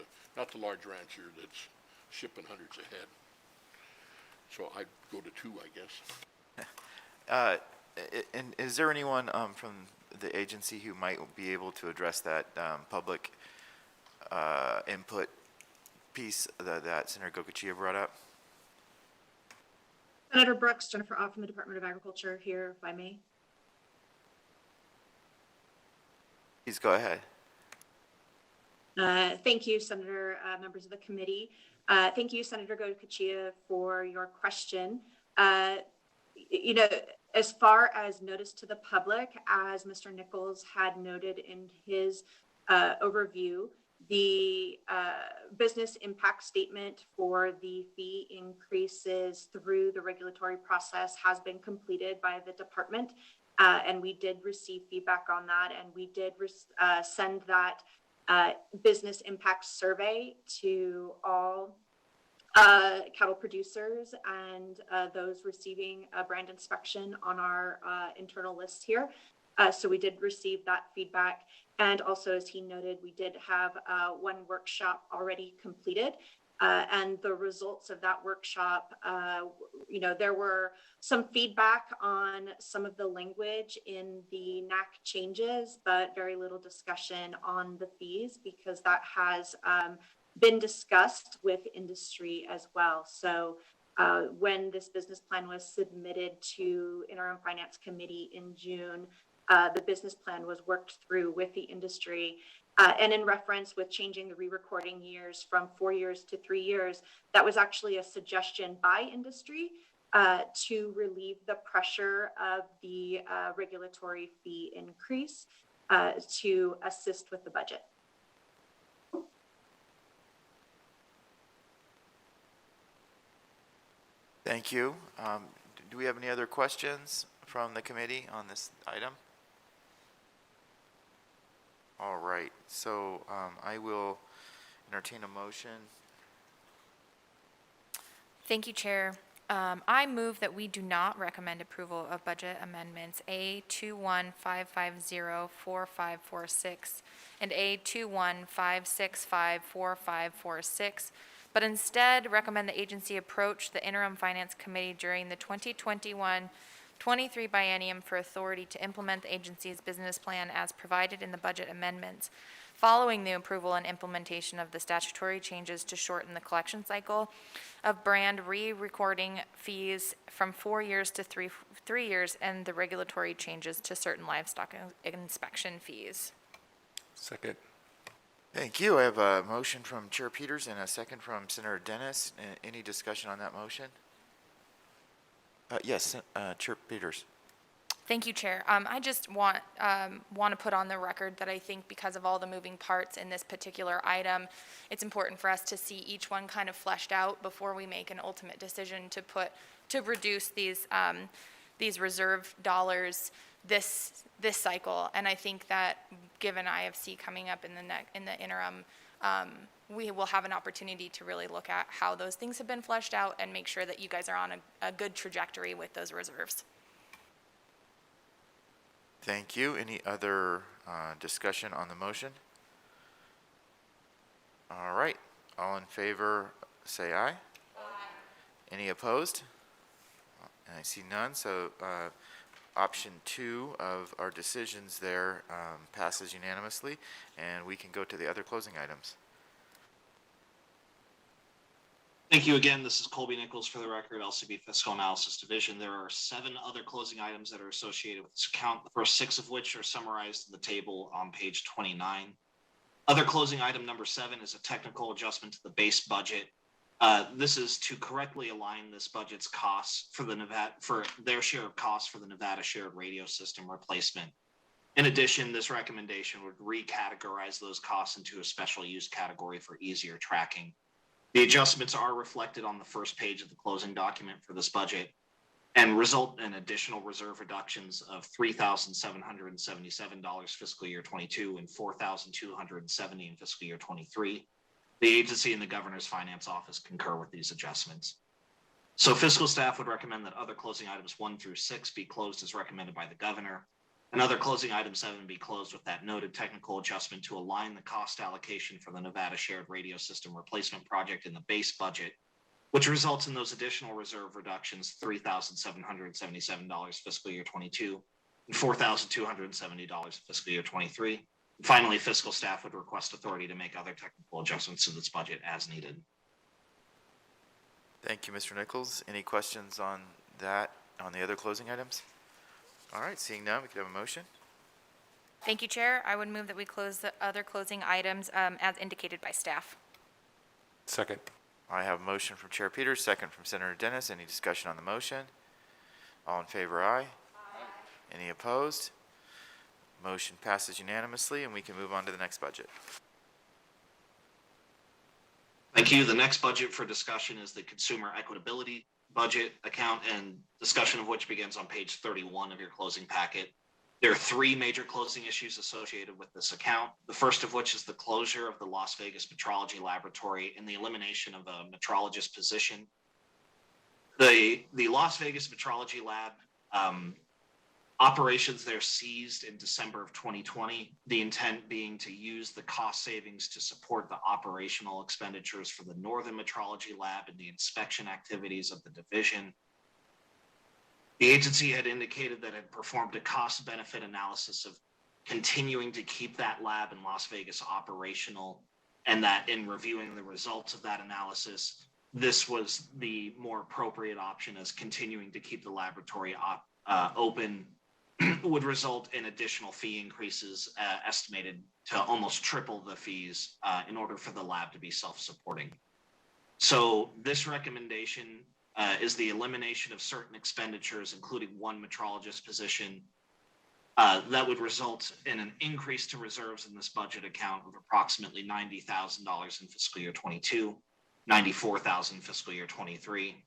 the large rancher that's shipping hundreds ahead. So I'd go to 2, I guess. And is there anyone from the agency who might be able to address that public input piece that Senator Gocochea brought up? Senator Brooks, Jennifer Ott from the Department of Agriculture, here, if I may. Please go ahead. Thank you, Senator, members of the committee. Thank you, Senator Gocochea, for your question. You know, as far as notice to the public, as Mr. Nichols had noted in his overview, The business impact statement for the fee increases through the regulatory process has been completed by the department. And we did receive feedback on that, and we did send that business impact survey to all cattle producers and those receiving a brand inspection on our internal list here. So we did receive that feedback. And also, as he noted, we did have one workshop already completed. And the results of that workshop, there were some feedback on some of the language in the NAC changes, but very little discussion on the fees because that has been discussed with industry as well. So when this business plan was submitted to Interim Finance Committee in June, the business plan was worked through with the industry. And in reference with changing the re-recording years from 4 years to 3 years, that was actually a suggestion by industry to relieve the pressure of the regulatory fee increase to assist with the budget. Thank you. Do we have any other questions from the committee on this item? All right, so I will entertain a motion. Thank you, Chair. I move that we do not recommend approval of budget amendments A215504546 and A215654546, but instead recommend the agency approach the Interim Finance Committee during the 2021-23 biennium for authority to implement the agency's business plan as provided in the budget amendments, following the approval and implementation of the statutory changes to shorten the collection cycle of brand re-recording fees from 4 years to 3 years, and the regulatory changes to certain livestock inspection fees. Second. Thank you. I have a motion from Chair Peters and a second from Senator Dennis. Any discussion on that motion? Yes, Chair Peters. Thank you, Chair. I just want to put on the record that I think because of all the moving parts in this particular item, it's important for us to see each one kind of fleshed out before we make an ultimate decision to reduce these reserve dollars this cycle. And I think that given IFC coming up in the interim, we will have an opportunity to really look at how those things have been fleshed out and make sure that you guys are on a good trajectory with those reserves. Thank you. Any other discussion on the motion? All right. All in favor, say aye. Aye. Any opposed? I see none. So option 2 of our decisions there passes unanimously, and we can go to the other closing items. Thank you again. This is Colby Nichols for the record, LCB Fiscal Analysis Division. There are 7 other closing items that are associated with this account, the first 6 of which are summarized in the table on page 29. Other closing item number 7 is a technical adjustment to the base budget. This is to correctly align this budget's costs for their share of costs for the Nevada Shared Radio System replacement. In addition, this recommendation would recategorize those costs into a special use category for easier tracking. The adjustments are reflected on the first page of the closing document for this budget and result in additional reserve reductions of $3,777 fiscal year 22 and $4,270 in fiscal year 23. The agency and the governor's finance office concur with these adjustments. So fiscal staff would recommend that other closing items 1 through 6 be closed as recommended by the governor. Another closing item 7 be closed with that noted technical adjustment to align the cost allocation for the Nevada Shared Radio System replacement project in the base budget, which results in those additional reserve reductions, $3,777 fiscal year 22 and $4,270 fiscal year 23. And finally, fiscal staff would request authority to make other technical adjustments to this budget as needed. Thank you, Mr. Nichols. Any questions on that, on the other closing items? All right, seeing none, we could have a motion. Thank you, Chair. I would move that we close the other closing items as indicated by staff. Second. I have a motion from Chair Peters, second from Senator Dennis. Any discussion on the motion? All in favor, aye. Aye. Any opposed? Motion passes unanimously, and we can move on to the next budget. Thank you. The next budget for discussion is the Consumer Equitability Budget account, and discussion of which begins on page 31 of your closing packet. There are three major closing issues associated with this account. The first of which is the closure of the Las Vegas Metrology Laboratory and the elimination of a metrologist position. The Las Vegas Metrology Lab operations there ceased in December of 2020, the intent being to use the cost savings to support the operational expenditures for the Northern Metrology Lab and the inspection activities of the division. The agency had indicated that it had performed a cost-benefit analysis of continuing to keep that lab in Las Vegas operational, and that in reviewing the results of that analysis, this was the more appropriate option, as continuing to keep the laboratory open would result in additional fee increases estimated to almost triple the fees in order for the lab to be self-supporting. So this recommendation is the elimination of certain expenditures, including one metrologist position, that would result in an increase to reserves in this budget account of approximately $90,000 in fiscal year 22, $94,000 in fiscal year 23.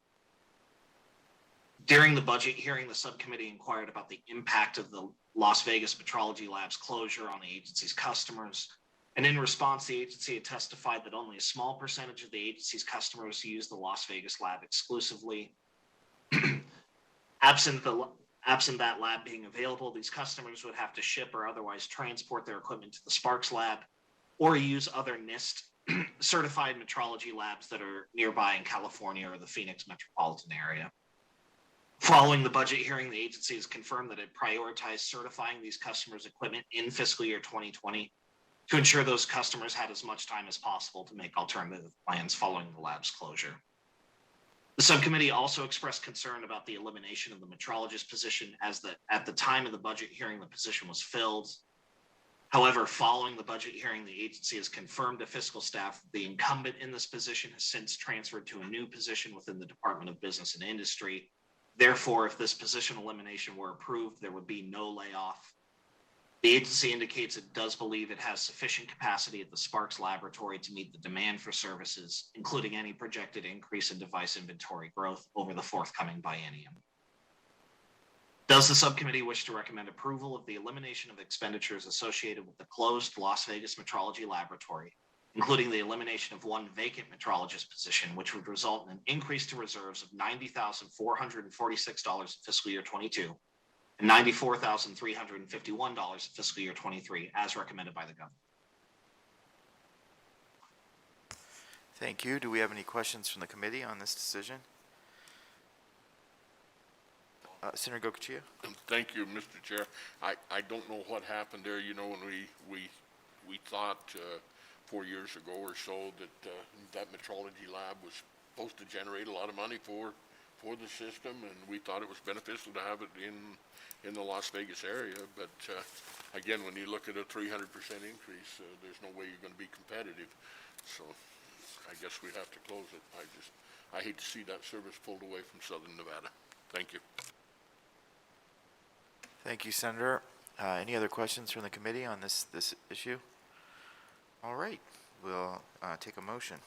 During the budget hearing, the subcommittee inquired about the impact of the Las Vegas Metrology Lab's closure on the agency's customers. And in response, the agency had testified that only a small percentage of the agency's customers use the Las Vegas lab exclusively. Absent that lab being available, these customers would have to ship or otherwise transport their equipment to the Sparks lab or use other NIST certified metrology labs that are nearby in California or the Phoenix metropolitan area. Following the budget hearing, the agency has confirmed that it prioritized certifying these customers' equipment in fiscal year 2020 to ensure those customers had as much time as possible to make alternative plans following the lab's closure. The subcommittee also expressed concern about the elimination of the metrologist position, as at the time of the budget hearing, the position was filled. However, following the budget hearing, the agency has confirmed to fiscal staff that the incumbent in this position has since transferred to a new position within the Department of Business and Industry. Therefore, if this position elimination were approved, there would be no layoff. The agency indicates it does believe it has sufficient capacity at the Sparks laboratory to meet the demand for services, including any projected increase in device inventory growth over the forthcoming biennium. Does the subcommittee wish to recommend approval of the elimination of expenditures associated with the closed Las Vegas Metrology Laboratory, including the elimination of one vacant metrologist position, which would result in an increase to reserves of $90,446 in fiscal year 22 and $94,351 in fiscal year 23, as recommended by the governor? Thank you. Do we have any questions from the committee on this decision? Senator Gokuchia? Thank you, Mr. Chair. I don't know what happened there. You know, when we thought 4 years ago or so that that metrology lab was supposed to generate a lot of money for the system, and we thought it was beneficial to have it in the Las Vegas area. But again, when you look at a 300% increase, there's no way you're going to be competitive. So I guess we have to close it. I hate to see that service pulled away from Southern Nevada. Thank you. Thank you, Senator. Any other questions from the committee on this issue? All right, we'll take a motion.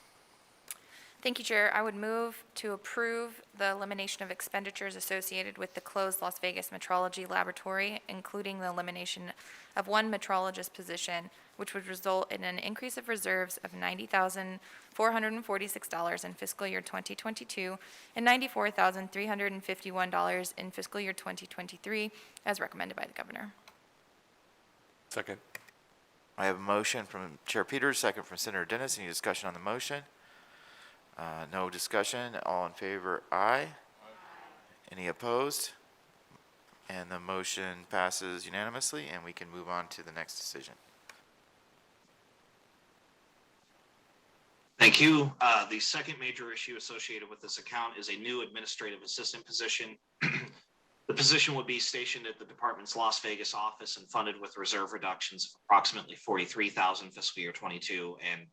Thank you, Chair. I would move to approve the elimination of expenditures associated with the closed Las Vegas Metrology Laboratory, including the elimination of one metrologist position, which would result in an increase of reserves of $90,446 in fiscal year 2022 and $94,351 in fiscal year 2023, as recommended by the governor. Second. I have a motion from Chair Peters, second from Senator Dennis. Any discussion on the motion? No discussion. All in favor, aye. Any opposed? And the motion passes unanimously, and we can move on to the next decision. Thank you. The second major issue associated with this account is a new administrative assistant position. The position would be stationed at the department's Las Vegas office and funded with reserve reductions of approximately $43,000 fiscal year 22 and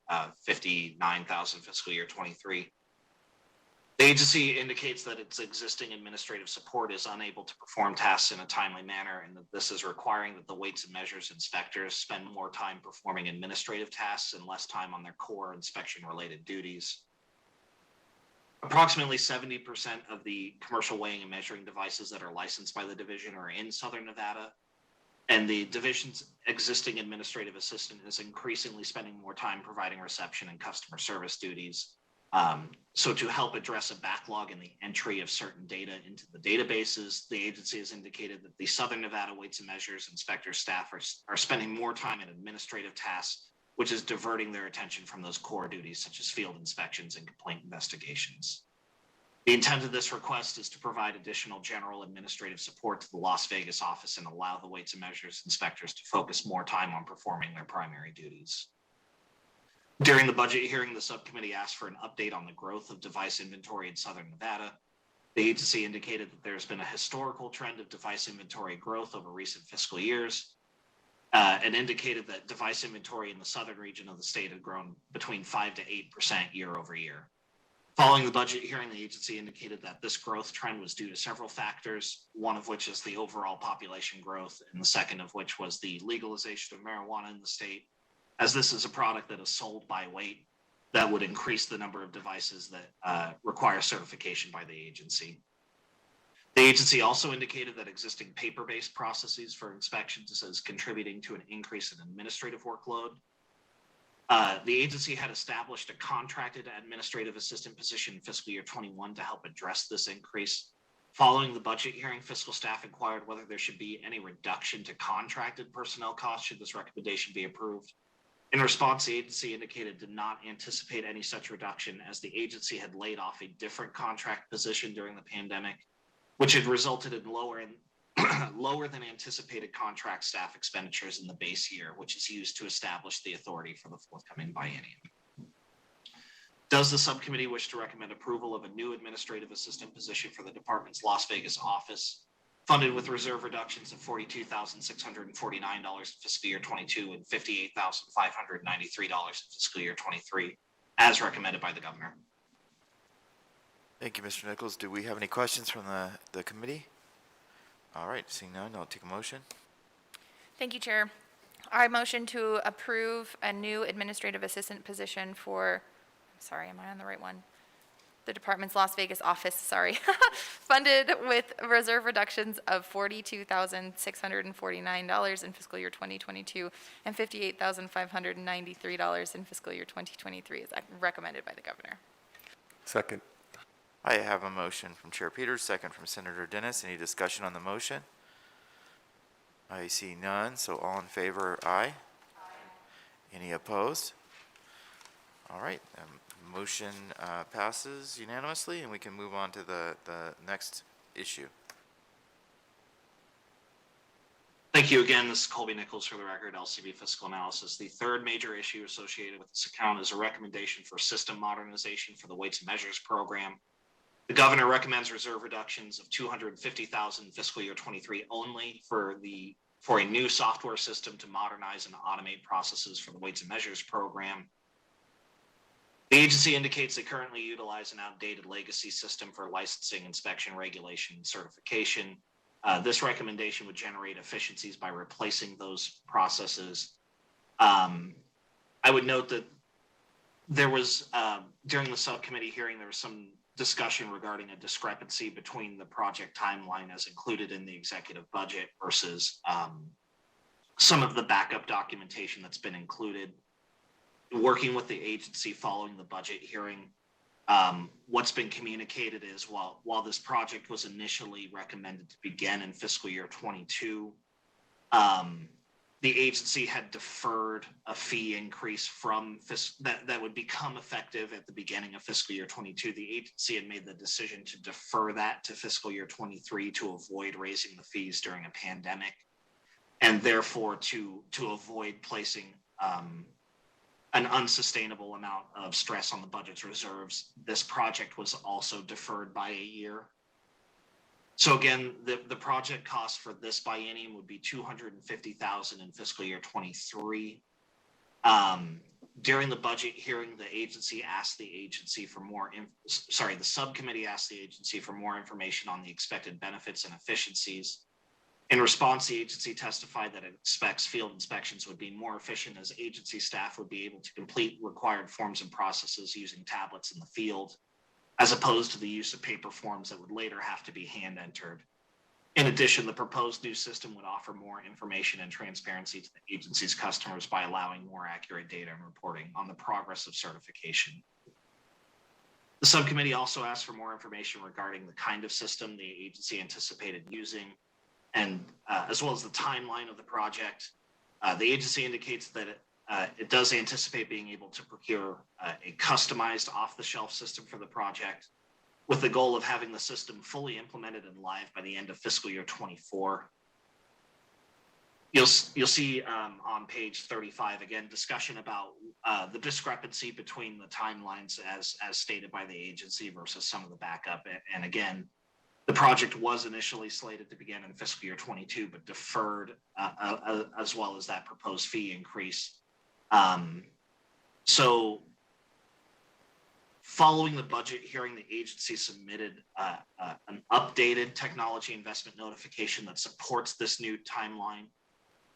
$59,000 fiscal year 23. The agency indicates that its existing administrative support is unable to perform tasks in a timely manner, and that this is requiring that the weights and measures inspectors spend more time performing administrative tasks and less time on their core inspection-related duties. Approximately 70% of the commercial weighing and measuring devices that are licensed by the division are in Southern Nevada, and the division's existing administrative assistant is increasingly spending more time providing reception and customer service duties. So to help address a backlog in the entry of certain data into the databases, the agency has indicated that the Southern Nevada Weights and Measures inspector staff are spending more time in administrative tasks, which is diverting their attention from those core duties such as field inspections and complaint investigations. The intent of this request is to provide additional general administrative support to the Las Vegas office and allow the Weights and Measures inspectors to focus more time on performing their primary duties. During the budget hearing, the subcommittee asked for an update on the growth of device inventory in Southern Nevada. The agency indicated that there's been a historical trend of device inventory growth over recent fiscal years, and indicated that device inventory in the southern region of the state had grown between 5 to 8% year over year. Following the budget hearing, the agency indicated that this growth trend was due to several factors, one of which is the overall population growth, and the second of which was the legalization of marijuana in the state. As this is a product that is sold by weight, that would increase the number of devices that require certification by the agency. The agency also indicated that existing paper-based processes for inspections is contributing to an increase in administrative workload. The agency had established a contracted administrative assistant position in fiscal year 21 to help address this increase. Following the budget hearing, fiscal staff inquired whether there should be any reduction to contracted personnel costs should this recommendation be approved. In response, the agency indicated did not anticipate any such reduction as the agency had laid off a different contract position during the pandemic, which had resulted in lower than anticipated contract staff expenditures in the base year, which is used to establish the authority for the forthcoming biennium. Does the subcommittee wish to recommend approval of a new administrative assistant position for the department's Las Vegas office, funded with reserve reductions of $42,649 in fiscal year 22 and $58,593 in fiscal year 23, as recommended by the governor? Thank you, Mr. Nichols. Do we have any questions from the committee? All right, seeing none, I'll take a motion. Thank you, Chair. I motion to approve a new administrative assistant position for, sorry, am I on the right one? The department's Las Vegas office, sorry, funded with reserve reductions of $42,649 in fiscal year 2022 and $58,593 in fiscal year 2023, as recommended by the governor. Second. I have a motion from Chair Peters, second from Senator Dennis. Any discussion on the motion? I see none, so all in favor, aye. Any opposed? All right, motion passes unanimously, and we can move on to the next issue. Thank you again. This is Colby Nichols for the record, LCB Fiscal Analysis. The third major issue associated with this account is a recommendation for system modernization for the Weights and Measures program. The governor recommends reserve reductions of $250,000 in fiscal year 23 only for a new software system to modernize and automate processes for the Weights and Measures program. The agency indicates they currently utilize an outdated legacy system for licensing, inspection, regulation, and certification. This recommendation would generate efficiencies by replacing those processes. I would note that there was, during the subcommittee hearing, there was some discussion regarding a discrepancy between the project timeline as included in the executive budget versus some of the backup documentation that's been included. Working with the agency following the budget hearing, what's been communicated is while this project was initially recommended to begin in fiscal year 22, the agency had deferred a fee increase from that would become effective at the beginning of fiscal year 22. The agency had made the decision to defer that to fiscal year 23 to avoid raising the fees during a pandemic, and therefore to avoid placing an unsustainable amount of stress on the budget's reserves. This project was also deferred by a year. So again, the project cost for this biennium would be $250,000 in fiscal year 23. During the budget hearing, the subcommittee asked the agency for more information on the expected benefits and efficiencies. In response, the agency testified that it expects field inspections would be more efficient as agency staff would be able to complete required forms and processes using tablets in the field, as opposed to the use of paper forms that would later have to be hand entered. In addition, the proposed new system would offer more information and transparency to the agency's customers by allowing more accurate data and reporting on the progress of certification. The subcommittee also asked for more information regarding the kind of system the agency anticipated using, and as well as the timeline of the project. The agency indicates that it does anticipate being able to procure a customized off-the-shelf system for the project, with the goal of having the system fully implemented and live by the end of fiscal year 24. You'll see on page 35, again, discussion about the discrepancy between the timelines as stated by the agency versus some of the backup. And again, the project was initially slated to begin in fiscal year 22, but deferred as well as that proposed fee increase. So following the budget hearing, the agency submitted an updated technology investment notification that supports this new timeline.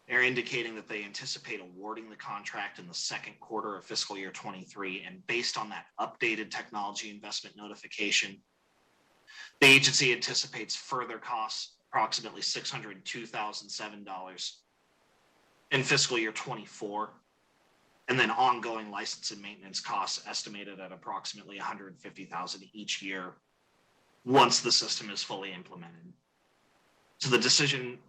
They're indicating that they anticipate awarding the contract in the second quarter of fiscal year 23. And based on that updated technology investment notification, the agency anticipates further costs, approximately $602,007 in fiscal year 24, and then ongoing license and maintenance costs estimated at approximately $150,000 each year once the system is fully implemented. So the decision,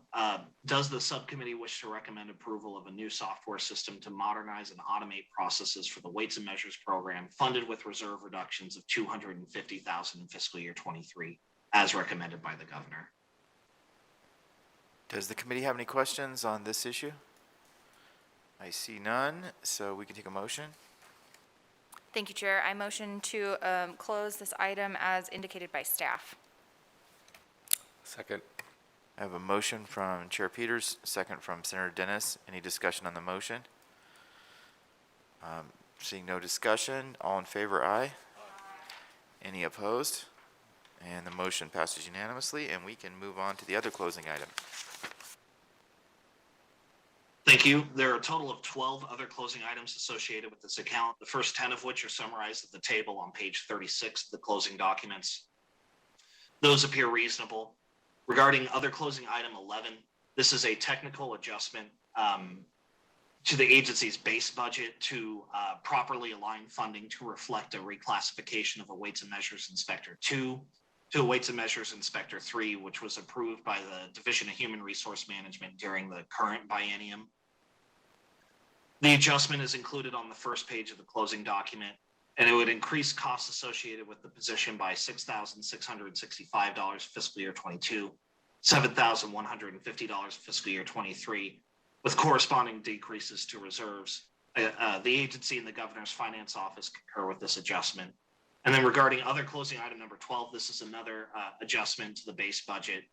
does the subcommittee wish to recommend approval of a new software system to modernize and automate processes for the weights and measures program funded with reserve reductions of $250,000 in fiscal year 23, as recommended by the governor? Does the committee have any questions on this issue? I see none, so we can take a motion. Thank you, Chair. I motion to close this item as indicated by staff. Second. I have a motion from Chair Peters, second from Senator Dennis. Any discussion on the motion? Seeing no discussion, all in favor, aye. Any opposed? And the motion passes unanimously, and we can move on to the other closing item. Thank you. There are a total of 12 other closing items associated with this account, the first 10 of which are summarized at the table on page 36 of the closing documents. Those appear reasonable. Regarding other closing item 11, this is a technical adjustment to the agency's base budget to properly align funding to reflect a reclassification of a Weights and Measures Inspector 2 to a Weights and Measures Inspector 3, which was approved by the Division of Human Resource Management during the current biennium. The adjustment is included on the first page of the closing document, and it would increase costs associated with the position by $6,665 fiscal year 22, $7,150 fiscal year 23, with corresponding decreases to reserves. The agency and the governor's finance office concur with this adjustment. And then regarding other closing item number 12, this is another adjustment to the base budget.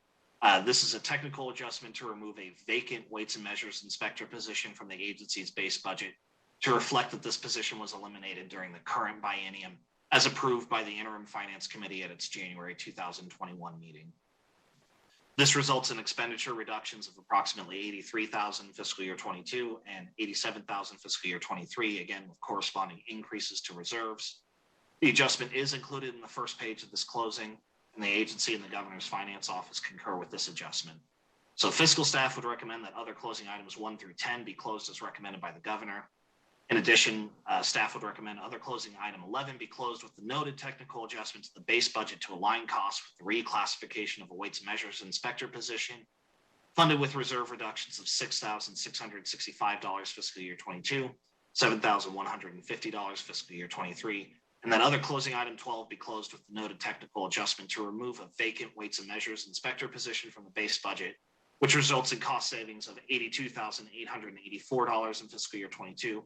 This is a technical adjustment to remove a vacant Weights and Measures Inspector position from the agency's base budget to reflect that this position was eliminated during the current biennium as approved by the Interim Finance Committee at its January 2021 meeting. This results in expenditure reductions of approximately $83,000 fiscal year 22 and $87,000 fiscal year 23, again with corresponding increases to reserves. The adjustment is included in the first page of this closing, and the agency and the governor's finance office concur with this adjustment. So fiscal staff would recommend that other closing items 1 through 10 be closed as recommended by the governor. In addition, staff would recommend other closing item 11 be closed with the noted technical adjustment to the base budget to align costs with the reclassification of a Weights and Measures Inspector position, funded with reserve reductions of $6,665 fiscal year 22, $7,150 fiscal year 23, and then other closing item 12 be closed with the noted technical adjustment to remove a vacant Weights and Measures Inspector position from the base budget, which results in cost savings of $82,884 in fiscal year 22,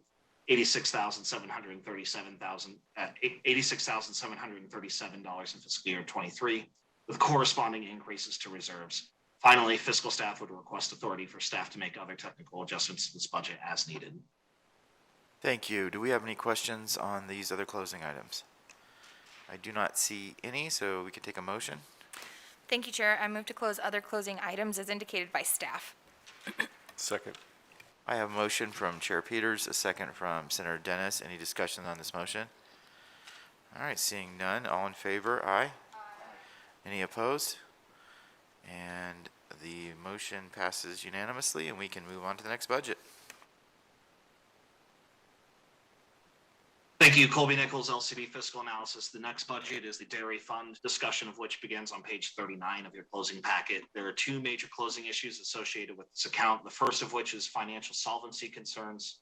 $86,737 in fiscal year 23, with corresponding increases to reserves. Finally, fiscal staff would request authority for staff to make other technical adjustments to this budget as needed. Thank you. Do we have any questions on these other closing items? I do not see any, so we can take a motion. Thank you, Chair. I move to close other closing items as indicated by staff. Second. I have a motion from Chair Peters, a second from Senator Dennis. Any discussion on this motion? All right, seeing none, all in favor, aye? Any opposed? And the motion passes unanimously, and we can move on to the next budget. Thank you, Colby Nichols, LCB Fiscal Analysis. The next budget is the dairy fund, discussion of which begins on page 39 of your closing packet. There are two major closing issues associated with this account, the first of which is financial solvency concerns.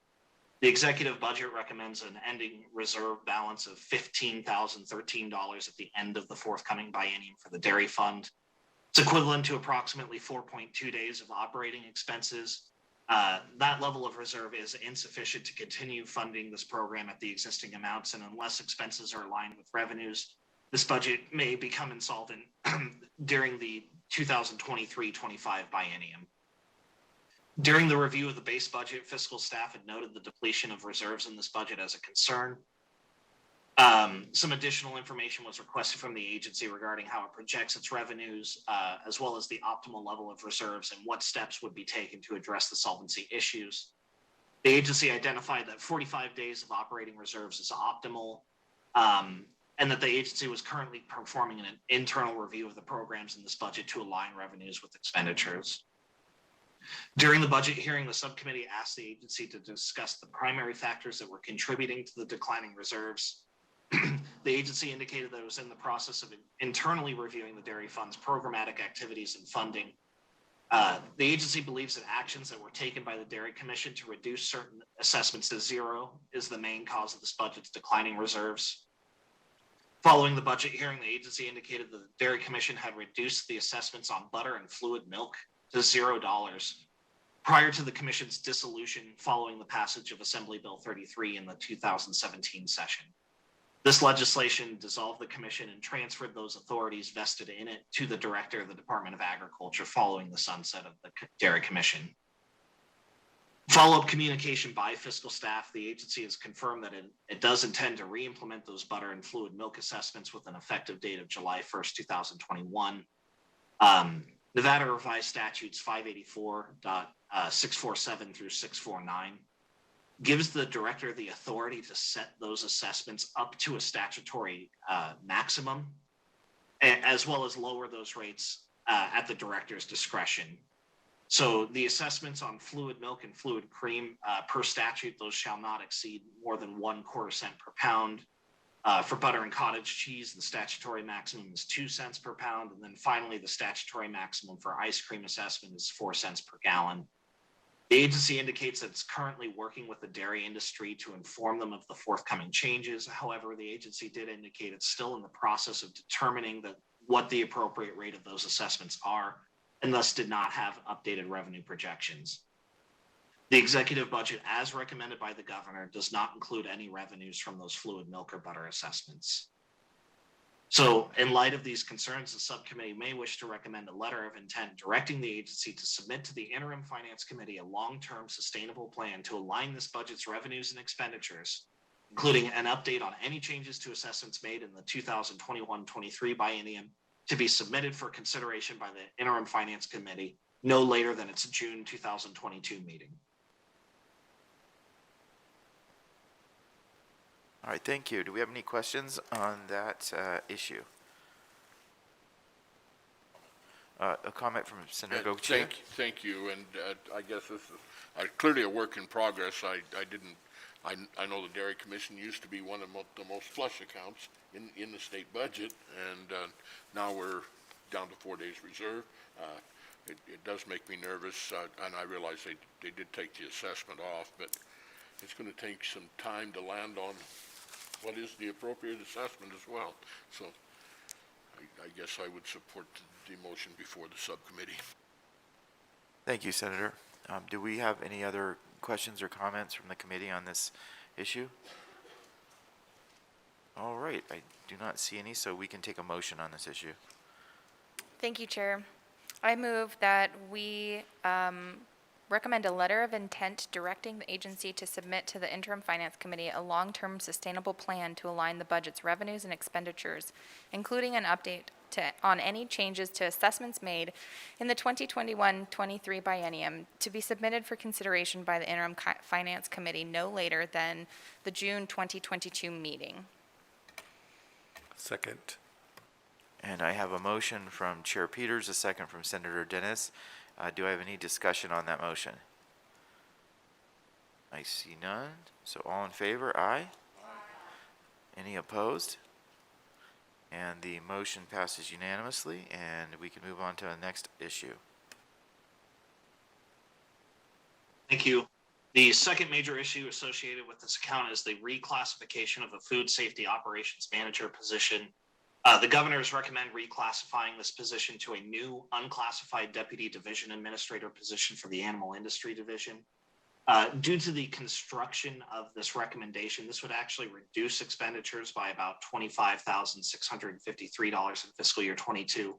The executive budget recommends an ending reserve balance of $15,013 at the end of the forthcoming biennium for the dairy fund. It's equivalent to approximately 4.2 days of operating expenses. That level of reserve is insufficient to continue funding this program at the existing amounts, and unless expenses are aligned with revenues, this budget may become insolvent during the 2023-25 biennium. During the review of the base budget, fiscal staff had noted the depletion of reserves in this budget as a concern. Some additional information was requested from the agency regarding how it projects its revenues, as well as the optimal level of reserves and what steps would be taken to address the solvency issues. The agency identified that 45 days of operating reserves is optimal, and that the agency was currently performing an internal review of the programs in this budget to align revenues with expenditures. During the budget hearing, the subcommittee asked the agency to discuss the primary factors that were contributing to the declining reserves. The agency indicated that it was in the process of internally reviewing the dairy fund's programmatic activities and funding. The agency believes that actions that were taken by the Dairy Commission to reduce certain assessments to zero is the main cause of this budget's declining reserves. Following the budget hearing, the agency indicated that the Dairy Commission had reduced the assessments on butter and fluid milk to $0 prior to the Commission's dissolution following the passage of Assembly Bill 33 in the 2017 session. This legislation dissolved the commission and transferred those authorities vested in it to the director of the Department of Agriculture following the sunset of the Dairy Commission. Follow-up communication by fiscal staff, the agency has confirmed that it does intend to re-implement those butter and fluid milk assessments with an effective date of July 1st, 2021. Nevada revised statutes 584.647 through 649 gives the director the authority to set those assessments up to a statutory maximum, as well as lower those rates at the director's discretion. So the assessments on fluid milk and fluid cream per statute, those shall not exceed more than 1/4 cent per pound. For butter and cottage cheese, the statutory maximum is 2 cents per pound. And then finally, the statutory maximum for ice cream assessment is 4 cents per gallon. The agency indicates that it's currently working with the dairy industry to inform them of the forthcoming changes. However, the agency did indicate it's still in the process of determining what the appropriate rate of those assessments are, and thus did not have updated revenue projections. The executive budget, as recommended by the governor, does not include any revenues from those fluid milk or butter assessments. So in light of these concerns, the subcommittee may wish to recommend a letter of intent directing the agency to submit to the interim finance committee a long-term sustainable plan to align this budget's revenues and expenditures, including an update on any changes to assessments made in the 2021-23 biennium, to be submitted for consideration by the interim finance committee no later than its June 2022 meeting. All right, thank you. Do we have any questions on that issue? A comment from Senator Goche. Thank you, and I guess this is clearly a work in progress. I know the Dairy Commission used to be one of the most flush accounts in the state budget, and now we're down to 4 days reserve. It does make me nervous, and I realize they did take the assessment off, but it's going to take some time to land on what is the appropriate assessment as well. So I guess I would support the motion before the subcommittee. Thank you, Senator. Do we have any other questions or comments from the committee on this issue? All right, I do not see any, so we can take a motion on this issue. Thank you, Chair. I move that we recommend a letter of intent directing the agency to submit to the interim finance committee a long-term sustainable plan to align the budget's revenues and expenditures, including an update on any changes to assessments made in the 2021-23 biennium to be submitted for consideration by the interim finance committee no later than the June 2022 meeting. Second. And I have a motion from Chair Peters, a second from Senator Dennis. Do I have any discussion on that motion? I see none. So all in favor, aye? Any opposed? And the motion passes unanimously, and we can move on to the next issue. Thank you. The second major issue associated with this account is the reclassification of a food safety operations manager position. The governors recommend reclassifying this position to a new unclassified deputy division administrator position for the animal industry division. Due to the construction of this recommendation, this would actually reduce expenditures by about $25,653 in fiscal year 22,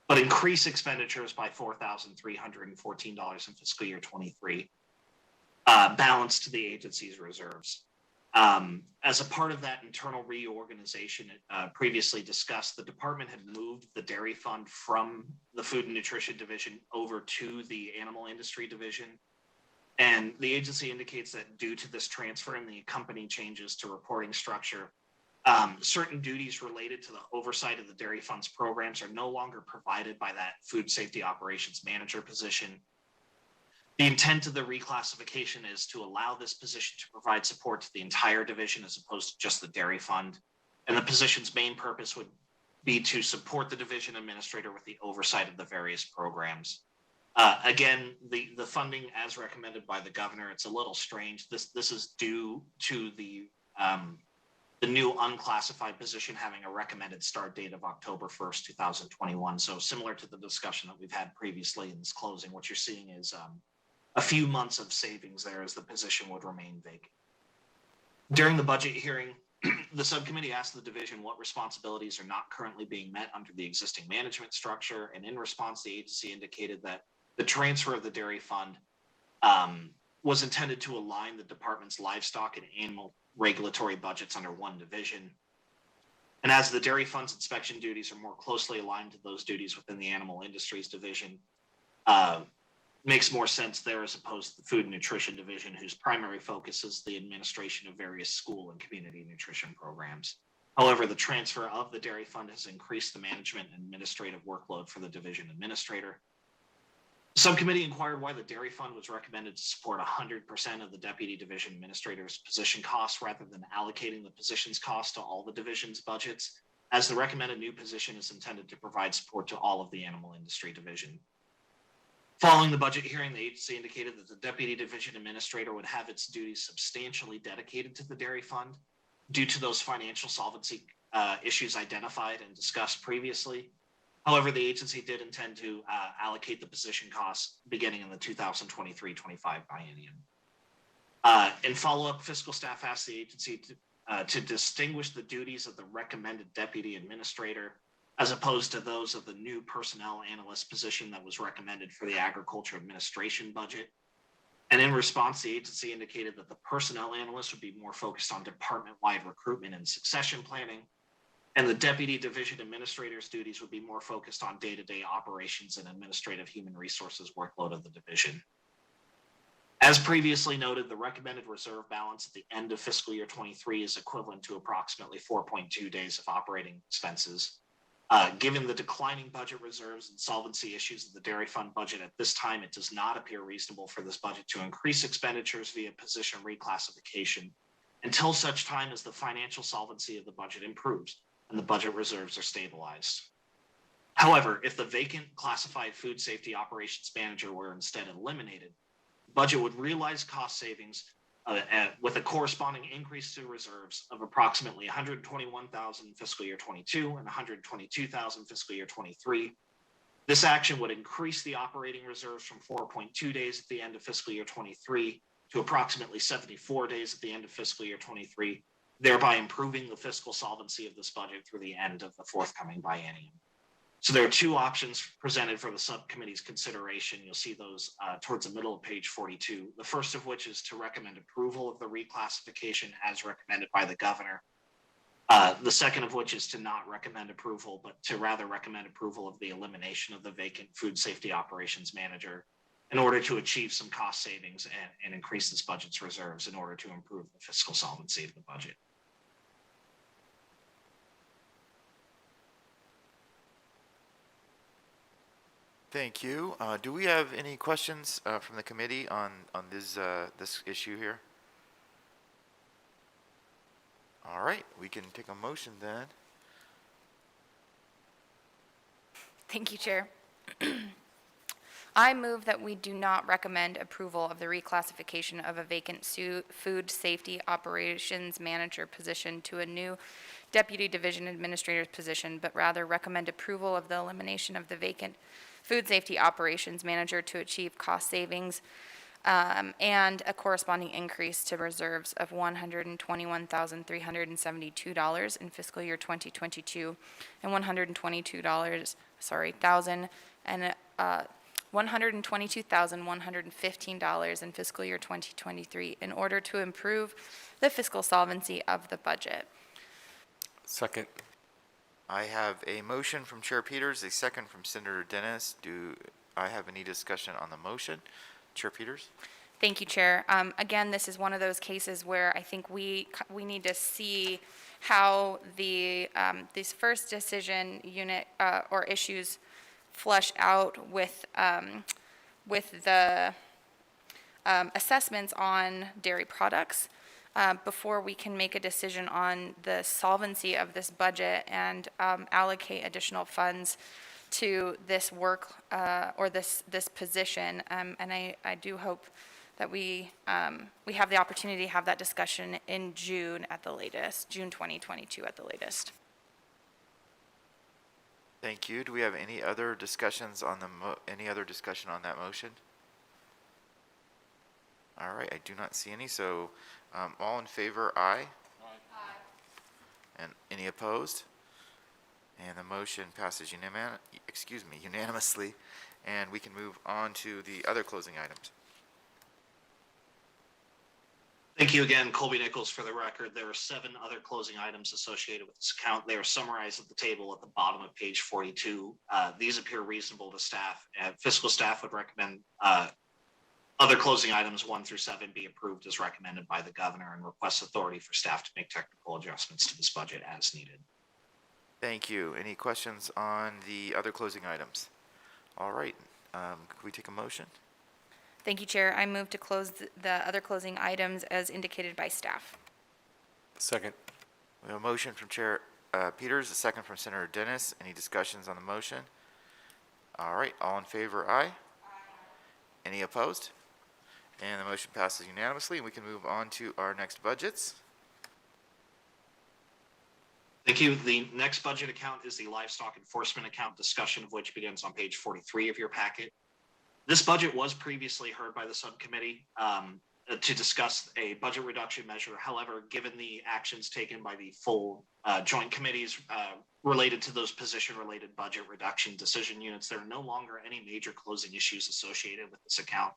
but increase expenditures by $4,314 in fiscal year 23, balanced to the agency's reserves. As a part of that internal reorganization previously discussed, the department had moved the dairy fund from the food and nutrition division over to the animal industry division. And the agency indicates that due to this transfer and the accompanying changes to reporting structure, certain duties related to the oversight of the dairy fund's programs are no longer provided by that food safety operations manager position. The intent of the reclassification is to allow this position to provide support to the entire division as opposed to just the dairy fund. And the position's main purpose would be to support the division administrator with the oversight of the various programs. Again, the funding as recommended by the governor, it's a little strange. This is due to the new unclassified position having a recommended start date of October 1st, 2021. So similar to the discussion that we've had previously in this closing, what you're seeing is a few months of savings there as the position would remain vacant. During the budget hearing, the subcommittee asked the division what responsibilities are not currently being met under the existing management structure, and in response, the agency indicated that the transfer of the dairy fund was intended to align the department's livestock and animal regulatory budgets under one division. And as the dairy fund's inspection duties are more closely aligned to those duties within the animal industries division, makes more sense there as opposed to the food and nutrition division, whose primary focus is the administration of various school and community nutrition programs. However, the transfer of the dairy fund has increased the management and administrative workload for the division administrator. The subcommittee inquired why the dairy fund was recommended to support 100% of the deputy division administrator's position costs rather than allocating the position's cost to all the division's budgets, as the recommended new position is intended to provide support to all of the animal industry division. Following the budget hearing, the agency indicated that the deputy division administrator would have its duties substantially dedicated to the dairy fund due to those financial solvency issues identified and discussed previously. However, the agency did intend to allocate the position costs beginning in the 2023-25 biennium. In follow-up, fiscal staff asked the agency to distinguish the duties of the recommended deputy administrator as opposed to those of the new personnel analyst position that was recommended for the agriculture administration budget. And in response, the agency indicated that the personnel analyst would be more focused on department-wide recruitment and succession planning, and the deputy division administrator's duties would be more focused on day-to-day operations and administrative human resources workload of the division. As previously noted, the recommended reserve balance at the end of fiscal year 23 is equivalent to approximately 4.2 days of operating expenses. Given the declining budget reserves and solvency issues of the dairy fund budget at this time, it does not appear reasonable for this budget to increase expenditures via position reclassification until such time as the financial solvency of the budget improves and the budget reserves are stabilized. However, if the vacant classified food safety operations manager were instead eliminated, the budget would realize cost savings with a corresponding increase to reserves of approximately $121,000 in fiscal year 22 and $122,000 fiscal year 23. This action would increase the operating reserves from 4.2 days at the end of fiscal year 23 to approximately 74 days at the end of fiscal year 23, thereby improving the fiscal solvency of this budget through the end of the forthcoming biennium. So there are two options presented for the subcommittee's consideration. You'll see those towards the middle of page 42. The first of which is to recommend approval of the reclassification as recommended by the governor. The second of which is to not recommend approval, but to rather recommend approval of the elimination of the vacant food safety operations manager in order to achieve some cost savings and increase this budget's reserves in order to improve the fiscal solvency of the budget. Thank you. Do we have any questions from the committee on this issue here? All right, we can take a motion then. Thank you, Chair. I move that we do not recommend approval of the reclassification of a vacant food safety operations manager position to a new deputy division administrator's position, but rather recommend approval of the elimination of the vacant food safety operations manager to achieve cost savings and a corresponding increase to reserves of $121,372 in fiscal year 2022 and $122,115 in fiscal year 2023 in order to improve the fiscal solvency of the budget. Second. I have a motion from Chair Peters, a second from Senator Dennis. Do I have any discussion on the motion? Chair Peters? Thank you, Chair. Again, this is one of those cases where I think we need to see how this first decision unit or issues flush out with the assessments on dairy products before we can make a decision on the solvency of this budget and allocate additional funds to this work or this position. And I do hope that we have the opportunity to have that discussion in June at the latest, June 2022 at the latest. Thank you. Do we have any other discussions on any other discussion on that motion? All right, I do not see any. So, all in favor, aye. Aye. And any opposed? And the motion passes unanimously. And we can move on to the other closing items. Thank you again, Colby Nichols, for the record. There are 7 other closing items associated with this account. They are summarized at the table at the bottom of page 42. These appear reasonable to staff. Fiscal staff would recommend other closing items 1 through 7 be approved as recommended by the governor and request authority for staff to make technical adjustments to this budget as needed. Thank you. Any questions on the other closing items? All right, could we take a motion? Thank you, Chair. I move to close the other closing items as indicated by staff. Second. We have a motion from Chair Peters, a second from Senator Dennis. Any discussions on the motion? All right, all in favor, aye. Aye. Any opposed? And the motion passes unanimously. We can move on to our next budgets. Thank you. The next budget account is the livestock enforcement account, discussion of which begins on page 43 of your packet. This budget was previously heard by the subcommittee to discuss a budget reduction measure. However, given the actions taken by the full joint committees related to those position-related budget reduction decision units, there are no longer any major closing issues associated with this account.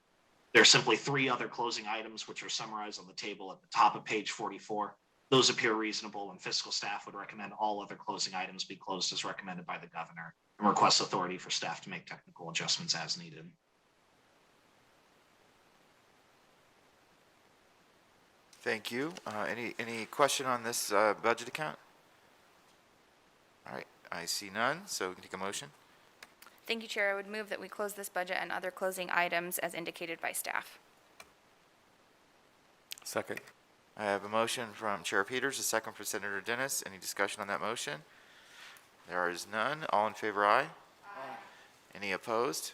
There are simply 3 other closing items which are summarized on the table at the top of page 44. Those appear reasonable, and fiscal staff would recommend all other closing items be closed as recommended by the governor and request authority for staff to make technical adjustments as needed. Thank you. Any question on this budget account? All right, I see none, so we can take a motion. Thank you, Chair. I would move that we close this budget and other closing items as indicated by staff. Second. I have a motion from Chair Peters, a second from Senator Dennis. Any discussion on that motion? There is none. All in favor, aye. Aye. Any opposed?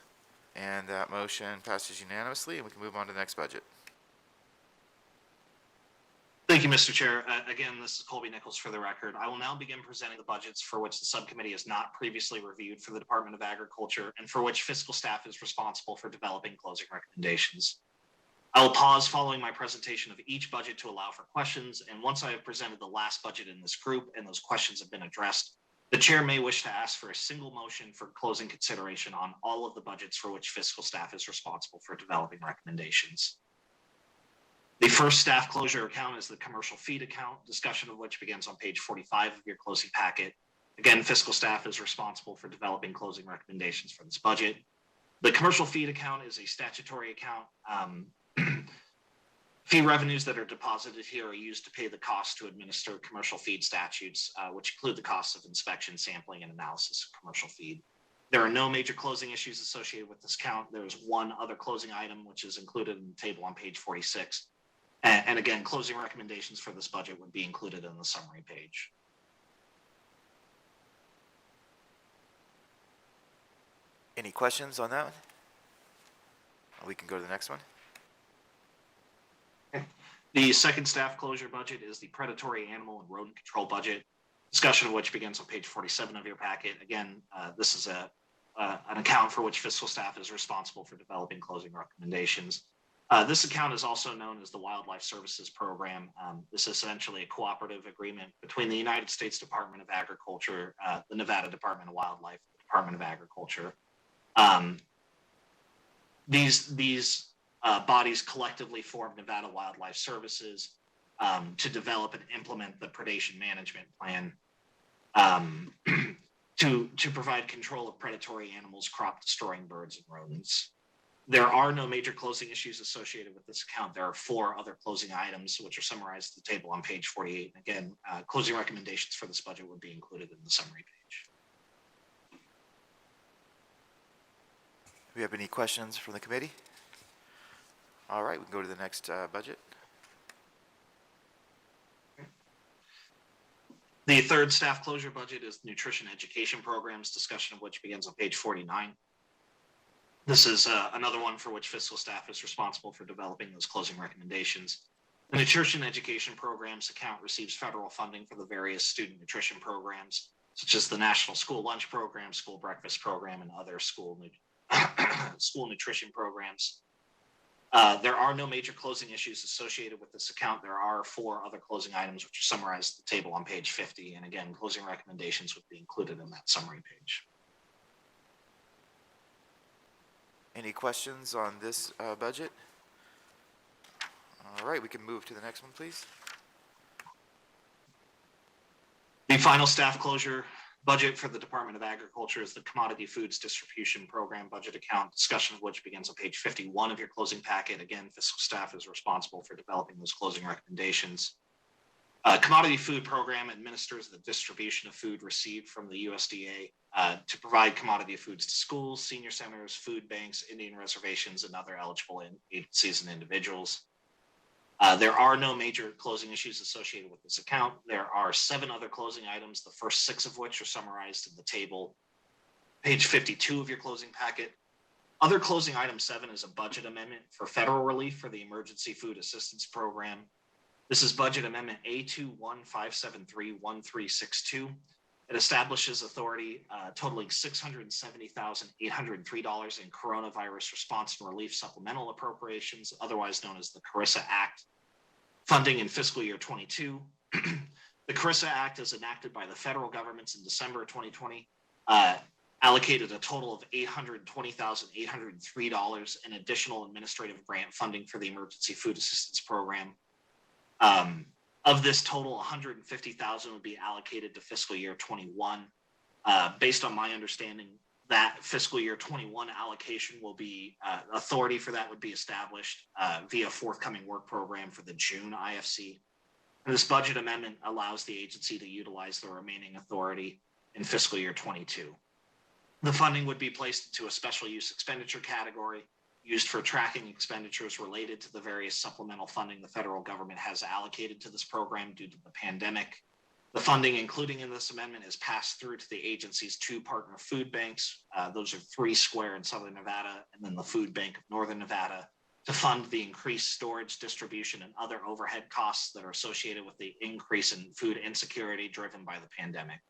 And that motion passes unanimously, and we can move on to the next budget. Thank you, Mr. Chair. Again, this is Colby Nichols for the record. I will now begin presenting the budgets for which the subcommittee has not previously reviewed for the Department of Agriculture and for which fiscal staff is responsible for developing closing recommendations. I will pause following my presentation of each budget to allow for questions, and once I have presented the last budget in this group and those questions have been addressed, The chair may wish to ask for a single motion for closing consideration on all of the budgets for which fiscal staff is responsible for developing recommendations. The first staff closure account is the commercial feed account, discussion of which begins on page 45 of your closing packet. Again, fiscal staff is responsible for developing closing recommendations for this budget. The commercial feed account is a statutory account. Fee revenues that are deposited here are used to pay the cost to administer commercial feed statutes, which include the costs of inspection, sampling, and analysis of commercial feed. There are no major closing issues associated with this account. There is one other closing item, which is included in the table on page 46. And again, closing recommendations for this budget would be included in the summary page. Any questions on that one? We can go to the next one. The second staff closure budget is the predatory animal and rodent control budget, discussion of which begins on page 47 of your packet. Again, this is an account for which fiscal staff is responsible for developing closing recommendations. This account is also known as the Wildlife Services Program. This is essentially a cooperative agreement between the United States Department of Agriculture, the Nevada Department of Wildlife, the Department of Agriculture. These bodies collectively form Nevada Wildlife Services to develop and implement the predation management plan to provide control of predatory animals, crop destroying birds, and rodents. There are no major closing issues associated with this account. There are 4 other closing items, which are summarized at the table on page 48. Again, closing recommendations for this budget would be included in the summary page. Do we have any questions from the committee? All right, we can go to the next budget. The third staff closure budget is nutrition education programs, discussion of which begins on page 49. This is another one for which fiscal staff is responsible for developing those closing recommendations. The nutrition education programs account receives federal funding for the various student nutrition programs, such as the National School Lunch Program, School Breakfast Program, and other school nutrition programs. There are no major closing issues associated with this account. There are 4 other closing items which are summarized at the table on page 50. And again, closing recommendations would be included in that summary page. Any questions on this budget? All right, we can move to the next one, please. The final staff closure budget for the Department of Agriculture is the Commodity Foods Distribution Program budget account, discussion of which begins on page 51 of your closing packet. Again, fiscal staff is responsible for developing those closing recommendations. Commodity Food Program administers the distribution of food received from the USDA to provide commodity foods to schools, senior centers, food banks, Indian reservations, and other eligible agencies and individuals. There are no major closing issues associated with this account. There are 7 other closing items, the first 6 of which are summarized in the table, page 52 of your closing packet. Other closing item 7 is a budget amendment for federal relief for the Emergency Food Assistance Program. This is budget amendment A21-573-1362. It establishes authority totaling $670,803 in coronavirus response and relief supplemental appropriations, otherwise known as the CARISA Act, funding in fiscal year 22. The CARISA Act is enacted by the federal government in December 2020, allocated a total of $820,803 in additional administrative grant funding for the Emergency Food Assistance Program. Of this total, $150,000 would be allocated to fiscal year 21. Based on my understanding, that fiscal year 21 allocation will be, authority for that would be established via forthcoming work program for the June IFC. And this budget amendment allows the agency to utilize the remaining authority in fiscal year 22. The funding would be placed into a special use expenditure category used for tracking expenditures related to the various supplemental funding the federal government has allocated to this program due to the pandemic. The funding, including in this amendment, is passed through to the agency's 2 partner food banks. Those are 3 Square in Southern Nevada and then the Food Bank of Northern Nevada, to fund the increased storage, distribution, and other overhead costs that are associated with the increase in food insecurity driven by the pandemic.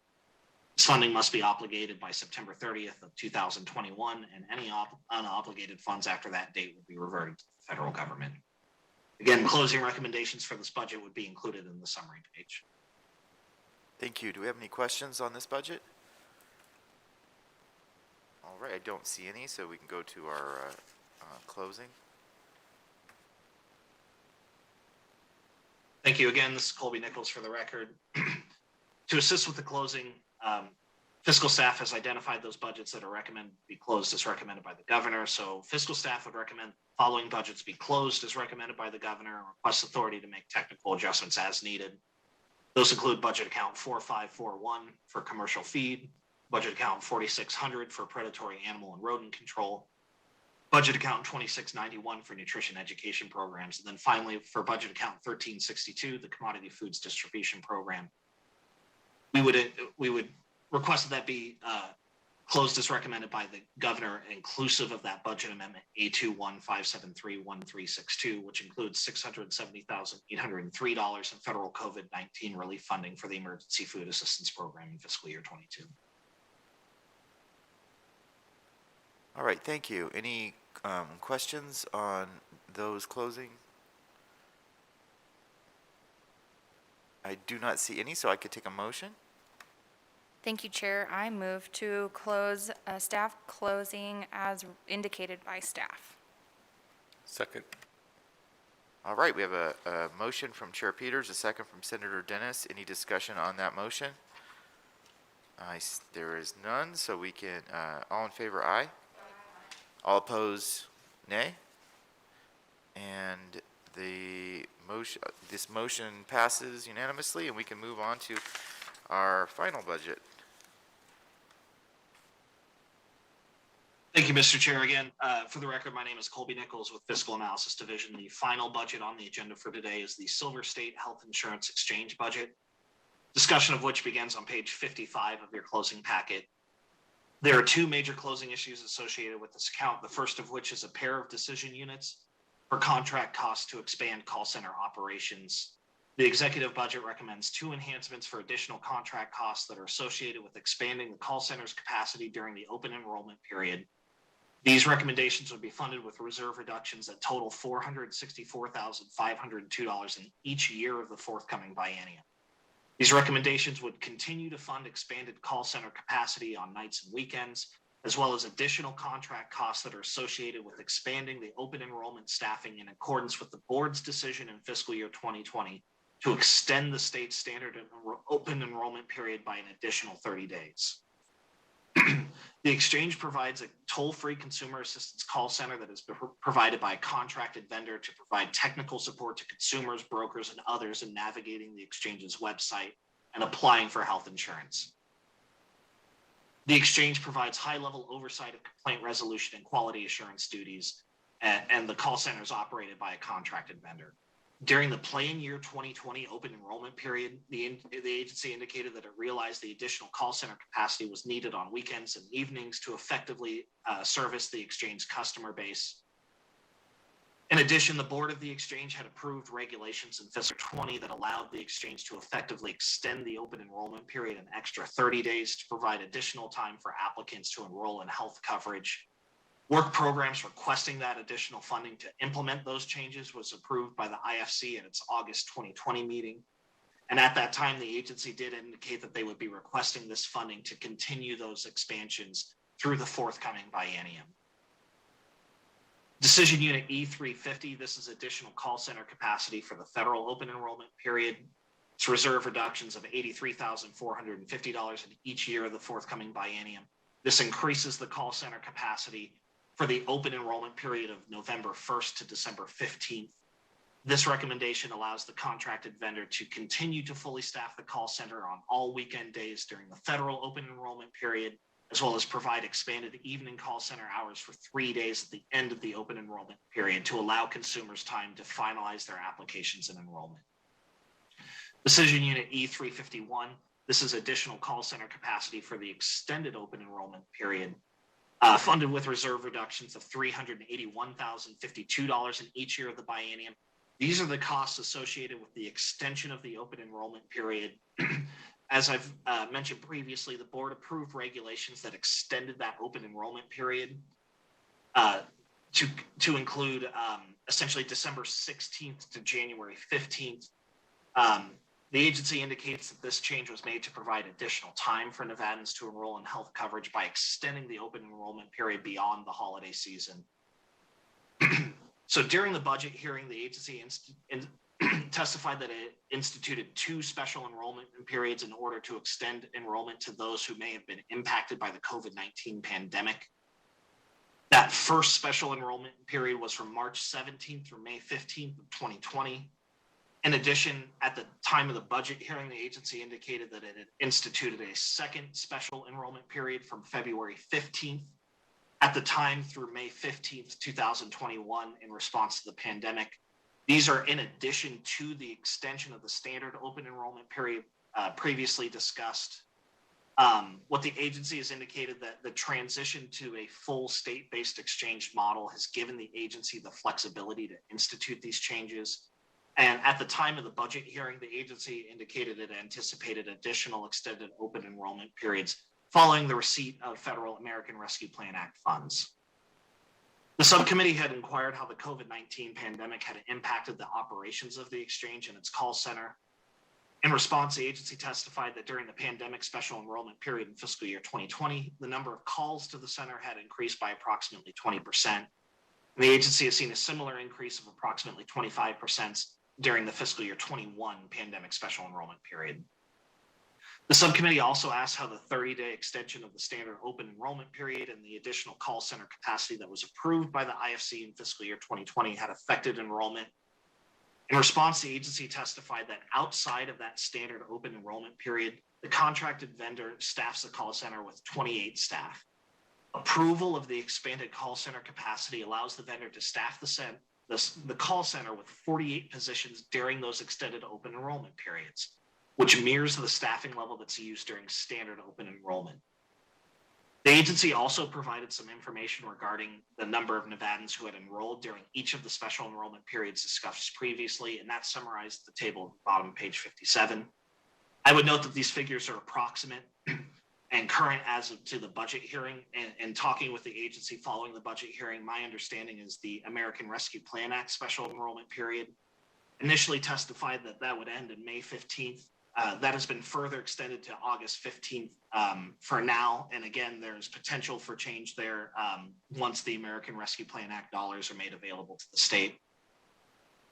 This funding must be obligated by September 30th of 2021, and any unobligated funds after that date will be reverted to the federal government. Again, closing recommendations for this budget would be included in the summary page. Thank you. Do we have any questions on this budget? All right, I don't see any, so we can go to our closing. Thank you again. This is Colby Nichols for the record. To assist with the closing, fiscal staff has identified those budgets that are recommended to be closed as recommended by the governor. So fiscal staff would recommend following budgets be closed as recommended by the governor and request authority to make technical adjustments as needed. Those include budget account 4541 for commercial feed, budget account 4600 for predatory animal and rodent control, budget account 2691 for nutrition education programs, and then finally for budget account 1362, the commodity foods distribution program. We would request that be closed as recommended by the governor, inclusive of that budget amendment A21-573-1362, which includes $670,803 in federal COVID-19 relief funding for the emergency food assistance program in fiscal year 22. All right, thank you. Any questions on those closing? I do not see any, so I could take a motion. Thank you, Chair. I move to close staff closing as indicated by staff. Second. All right, we have a motion from Chair Peters, a second from Senator Dennis. Any discussion on that motion? There is none, so we can, all in favor, aye. All opposed, nay. And this motion passes unanimously, and we can move on to our final budget. Thank you, Mr. Chair. Again, for the record, my name is Colby Nichols with Fiscal Analysis Division. The final budget on the agenda for today is the Silver State Health Insurance Exchange budget, discussion of which begins on page 55 of your closing packet. There are two major closing issues associated with this account, the first of which is a pair of decision units for contract costs to expand call center operations. The executive budget recommends two enhancements for additional contract costs that are associated with expanding the call center's capacity during the open enrollment period. These recommendations would be funded with reserve reductions that total $464,502 in each year of the forthcoming biennium. These recommendations would continue to fund expanded call center capacity on nights and weekends, as well as additional contract costs that are associated with expanding the open enrollment staffing in accordance with the board's decision in fiscal year 2020 to extend the state standard open enrollment period by an additional 30 days. The exchange provides a toll-free consumer assistance call center that is provided by a contracted vendor to provide technical support to consumers, brokers, and others in navigating the exchange's website and applying for health insurance. The exchange provides high-level oversight of complaint resolution and quality assurance duties, and the call center is operated by a contracted vendor. During the plan year 2020 open enrollment period, the agency indicated that it realized the additional call center capacity was needed on weekends and evenings to effectively service the exchange customer base. In addition, the board of the exchange had approved regulations in fiscal 20 that allowed the exchange to effectively extend the open enrollment period an extra 30 days to provide additional time for applicants to enroll in health coverage. Work programs requesting that additional funding to implement those changes was approved by the IFC at its August 2020 meeting. And at that time, the agency did indicate that they would be requesting this funding to continue those expansions through the forthcoming biennium. Decision Unit E350, this is additional call center capacity for the federal open enrollment period. It's reserve reductions of $83,450 in each year of the forthcoming biennium. This increases the call center capacity for the open enrollment period of November 1st to December 15th. This recommendation allows the contracted vendor to continue to fully staff the call center on all weekend days during the federal open enrollment period, as well as provide expanded evening call center hours for 3 days at the end of the open enrollment period to allow consumers time to finalize their applications and enrollment. Decision Unit E351, this is additional call center capacity for the extended open enrollment period, funded with reserve reductions of $381,052 in each year of the biennium. These are the costs associated with the extension of the open enrollment period. As I've mentioned previously, the board approved regulations that extended that open enrollment period to include essentially December 16th to January 15th. The agency indicates that this change was made to provide additional time for Nevadans to enroll in health coverage by extending the open enrollment period beyond the holiday season. So during the budget hearing, the agency testified that it instituted 2 special enrollment periods in order to extend enrollment to those who may have been impacted by the COVID-19 pandemic. That first special enrollment period was from March 17th through May 15th of 2020. In addition, at the time of the budget hearing, the agency indicated that it had instituted a second special enrollment period from February 15th at the time through May 15th, 2021 in response to the pandemic. These are in addition to the extension of the standard open enrollment period previously discussed. What the agency has indicated that the transition to a full state-based exchange model has given the agency the flexibility to institute these changes. And at the time of the budget hearing, the agency indicated it anticipated additional extended open enrollment periods following the receipt of federal American Rescue Plan Act funds. The subcommittee had inquired how the COVID-19 pandemic had impacted the operations of the exchange and its call center. In response, the agency testified that during the pandemic special enrollment period in fiscal year 2020, the number of calls to the center had increased by approximately 20%. And the agency has seen a similar increase of approximately 25% during the fiscal year 21 pandemic special enrollment period. The subcommittee also asked how the 30-day extension of the standard open enrollment period and the additional call center capacity that was approved by the IFC in fiscal year 2020 had affected enrollment. In response, the agency testified that outside of that standard open enrollment period, the contracted vendor staffs the call center with 28 staff. Approval of the expanded call center capacity allows the vendor to staff the call center with 48 positions during those extended open enrollment periods, which mirrors the staffing level that's used during standard open enrollment. The agency also provided some information regarding the number of Nevadans who had enrolled during each of the special enrollment periods discussed previously, and that's summarized at the table at the bottom of page 57. I would note that these figures are approximate and current as of to the budget hearing. And talking with the agency following the budget hearing, my understanding is the American Rescue Plan Act special enrollment period initially testified that that would end in May 15th. That has been further extended to August 15th for now. And again, there's potential for change there once the American Rescue Plan Act dollars are made available to the state.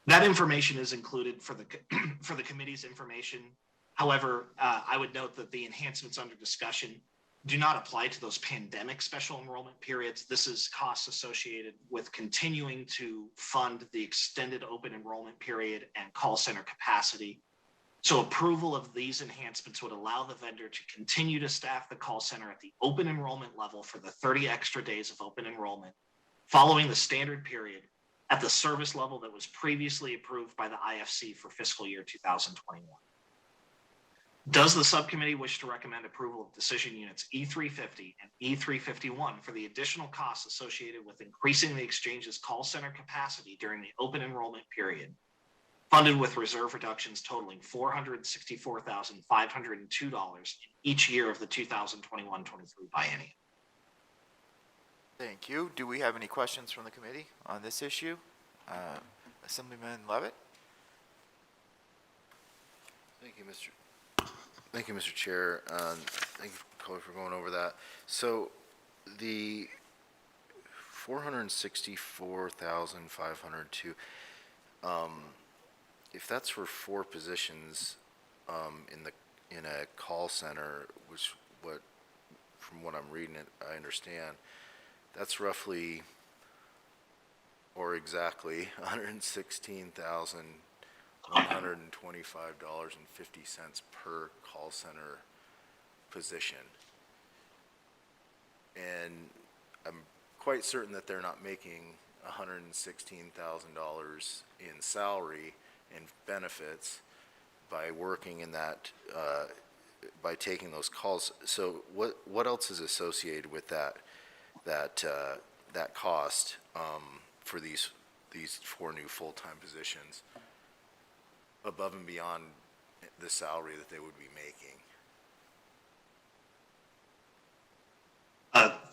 That information is included for the committee's information. However, I would note that the enhancements under discussion do not apply to those pandemic special enrollment periods. This is costs associated with continuing to fund the extended open enrollment period and call center capacity. So approval of these enhancements would allow the vendor to continue to staff the call center at the open enrollment level for the 30 extra days of open enrollment, following the standard period at the service level that was previously approved by the IFC for fiscal year 2021. Does the subcommittee wish to recommend approval of decision units E350 and E351 for the additional costs associated with increasing the exchange's call center capacity during the open enrollment period, funded with reserve reductions totaling $464,502 in each year of the 2021-23 biennium? Thank you. Do we have any questions from the committee on this issue? Assemblyman Levitt? Thank you, Mr. Chair. Thank you, Chloe, for going over that. So the 464,502, if that's for 4 positions in a call center, which from what I'm reading it, I understand, that's roughly or exactly $116,125.50 per call center position. And I'm quite certain that they're not making $116,000 in salary and benefits by working in that, by taking those calls. So what else is associated with that cost for these 4 new full-time positions above and beyond the salary that they would be making?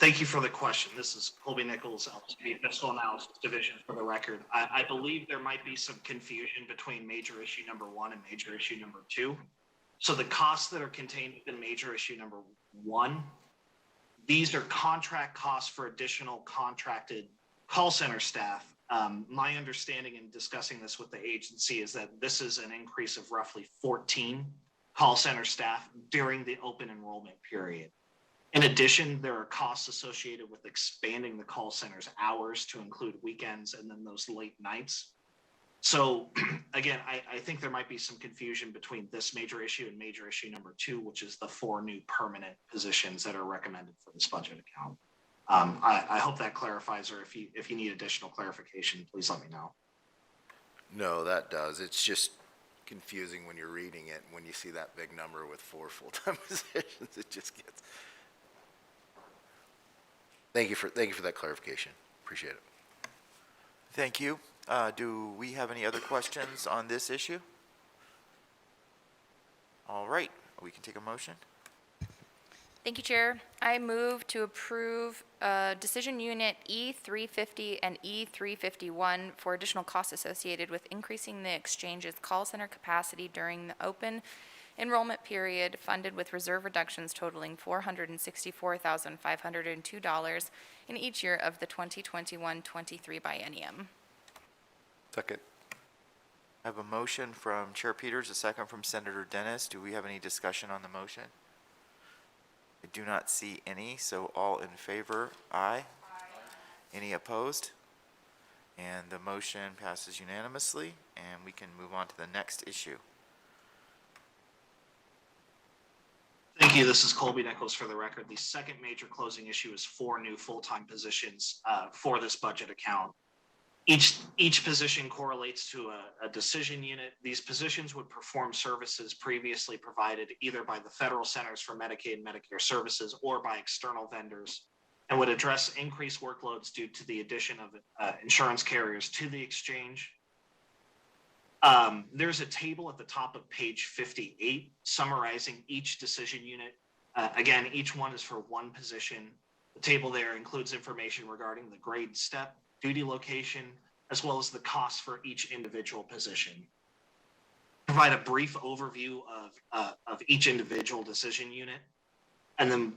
Thank you for the question. This is Colby Nichols, LCB Fiscal Analysis Division for the record. I believe there might be some confusion between major issue number 1 and major issue number 2. So the costs that are contained within major issue number 1, these are contract costs for additional contracted call center staff. My understanding in discussing this with the agency is that this is an increase of roughly 14 call center staff during the open enrollment period. In addition, there are costs associated with expanding the call center's hours to include weekends and then those late nights. So again, I think there might be some confusion between this major issue and major issue number 2, which is the 4 new permanent positions that are recommended for this budget account. I hope that clarifies, or if you need additional clarification, please let me know. No, that does. It's just confusing when you're reading it. When you see that big number with 4 full-time positions, it just gets. Thank you for that clarification. Appreciate it. Thank you. Do we have any other questions on this issue? All right, we can take a motion. Thank you, Chair. I move to approve Decision Unit E350 and E351 for additional costs associated with increasing the exchange's call center capacity during the open enrollment period, funded with reserve reductions totaling $464,502 in each year of the 2021-23 biennium. Second. I have a motion from Chair Peters, a second from Senator Dennis. Do we have any discussion on the motion? I do not see any, so all in favor, aye. Any opposed? And the motion passes unanimously, and we can move on to the next issue. Thank you. This is Colby Nichols for the record. The second major closing issue is 4 new full-time positions for this budget account. Each position correlates to a decision unit. These positions would perform services previously provided either by the Federal Centers for Medicaid and Medicare Services or by external vendors, and would address increased workloads due to the addition of insurance carriers to the exchange. There's a table at the top of page 58 summarizing each decision unit. Again, each one is for one position. The table there includes information regarding the grade step, duty location, as well as the costs for each individual position. Provide a brief overview of each individual decision unit, and then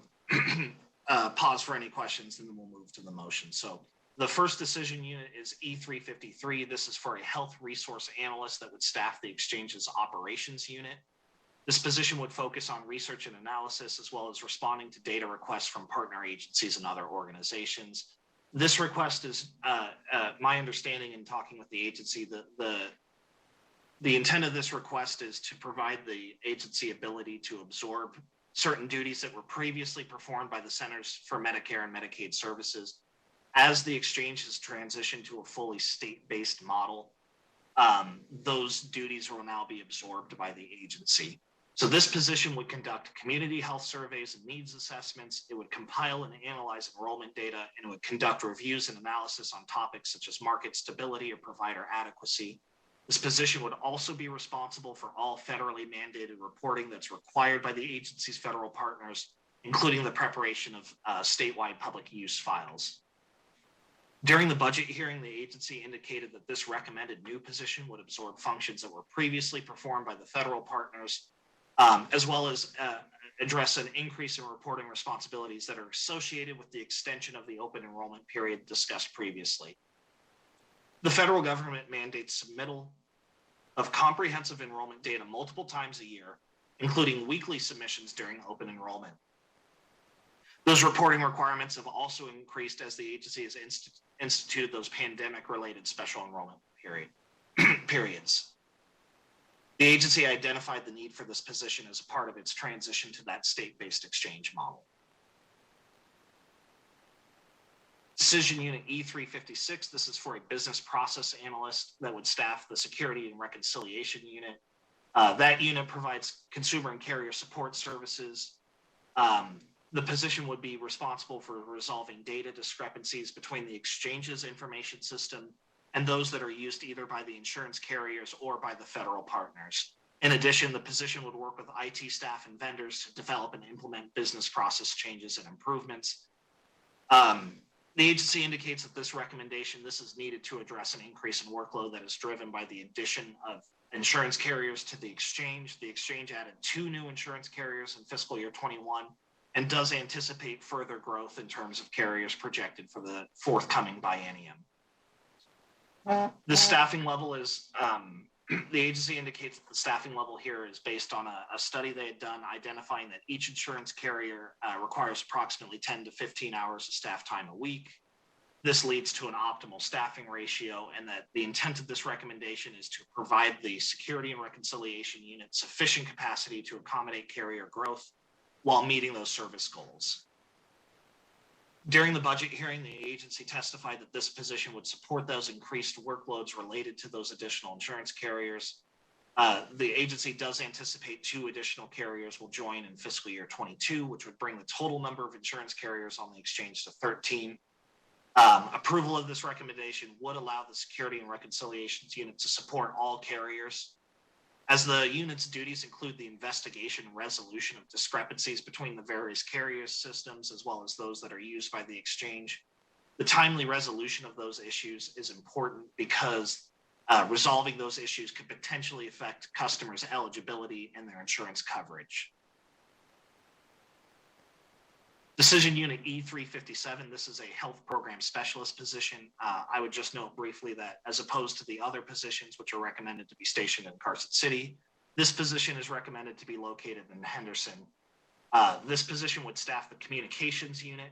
pause for any questions, and then we'll move to the motion. So the first decision unit is E353. This is for a health resource analyst that would staff the exchange's operations unit. This position would focus on research and analysis, as well as responding to data requests from partner agencies and other organizations. This request is, my understanding in talking with the agency, the intent of this request is to provide the agency ability to absorb certain duties that were previously performed by the Centers for Medicare and Medicaid Services. As the exchange has transitioned to a fully state-based model, those duties will now be absorbed by the agency. So this position would conduct community health surveys and needs assessments. It would compile and analyze enrollment data, and it would conduct reviews and analysis on topics such as market stability or provider adequacy. This position would also be responsible for all federally mandated reporting that's required by the agency's federal partners, including the preparation of statewide public use files. During the budget hearing, the agency indicated that this recommended new position would absorb functions that were previously performed by the federal partners, as well as address an increase in reporting responsibilities that are associated with the extension of the open enrollment period discussed previously. The federal government mandates submittal of comprehensive enrollment data multiple times a year, including weekly submissions during open enrollment. Those reporting requirements have also increased as the agency has instituted those pandemic-related special enrollment periods. The agency identified the need for this position as a part of its transition to that state-based exchange model. Decision Unit E356, this is for a business process analyst that would staff the Security and Reconciliation Unit. That unit provides consumer and carrier support services. The position would be responsible for resolving data discrepancies between the exchange's information system and those that are used either by the insurance carriers or by the federal partners. In addition, the position would work with IT staff and vendors to develop and implement business process changes and improvements. The agency indicates that this recommendation, this is needed to address an increase in workload that is driven by the addition of insurance carriers to the exchange. The exchange added 2 new insurance carriers in fiscal year 21 and does anticipate further growth in terms of carriers projected for the forthcoming biennium. The staffing level is, the agency indicates that the staffing level here is based on a study they had done identifying that each insurance carrier requires approximately 10 to 15 hours of staff time a week. This leads to an optimal staffing ratio, and that the intent of this recommendation is to provide the Security and Reconciliation Unit sufficient capacity to accommodate carrier growth while meeting those service goals. During the budget hearing, the agency testified that this position would support those increased workloads related to those additional insurance carriers. The agency does anticipate 2 additional carriers will join in fiscal year 22, which would bring the total number of insurance carriers on the exchange to 13. Approval of this recommendation would allow the Security and Reconciliations Unit to support all carriers, as the unit's duties include the investigation and resolution of discrepancies between the various carrier systems, as well as those that are used by the exchange. The timely resolution of those issues is important because resolving those issues could potentially affect customers' eligibility and their insurance coverage. Decision Unit E357, this is a health program specialist position. I would just note briefly that as opposed to the other positions which are recommended to be stationed in Carson City, this position is recommended to be located in Henderson. This position would staff the communications unit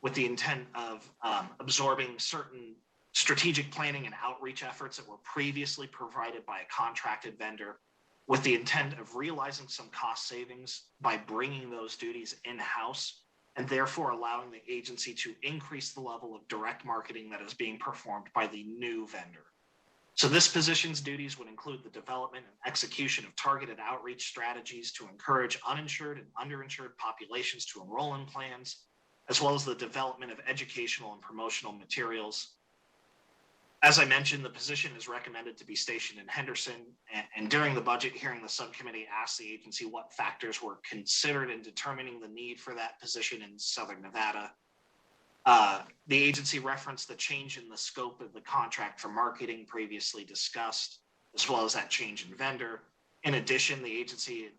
with the intent of absorbing certain strategic planning and outreach efforts that were previously provided by a contracted vendor, with the intent of realizing some cost savings by bringing those duties in-house, and therefore allowing the agency to increase the level of direct marketing that is being performed by the new vendor. So this position's duties would include the development and execution of targeted outreach strategies to encourage uninsured and underinsured populations to enroll in plans, as well as the development of educational and promotional materials. As I mentioned, the position is recommended to be stationed in Henderson, and during the budget hearing, the subcommittee asked the agency what factors were considered in determining the need for that position in Southern Nevada. The agency referenced the change in the scope of the contract for marketing previously discussed, as well as that change in vendor. In addition, the agency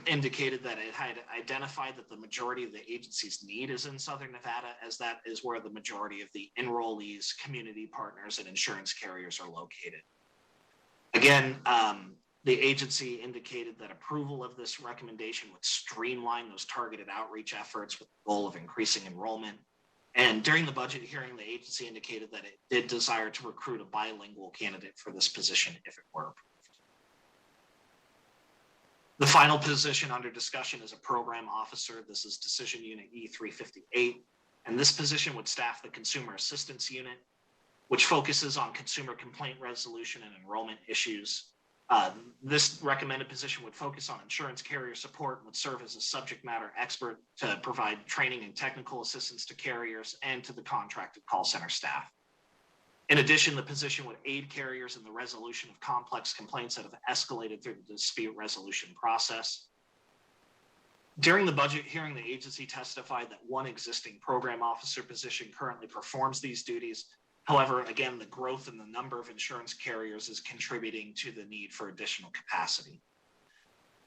indicated that it had identified that the majority of the agency's need is in Southern Nevada, as that is where the majority of the enrollees, community partners, and insurance carriers are located. Again, the agency indicated that approval of this recommendation would streamline those targeted outreach efforts with the goal of increasing enrollment. And during the budget hearing, the agency indicated that it did desire to recruit a bilingual candidate for this position if it were approved. The final position under discussion is a program officer. This is Decision Unit E358, and this position would staff the Consumer Assistance Unit, which focuses on consumer complaint resolution and enrollment issues. This recommended position would focus on insurance carrier support and would serve as a subject matter expert to provide training and technical assistance to carriers and to the contracted call center staff. In addition, the position would aid carriers in the resolution of complex complaints that have escalated through the dispute resolution process. During the budget hearing, the agency testified that one existing program officer position currently performs these duties. However, again, the growth in the number of insurance carriers is contributing to the need for additional capacity.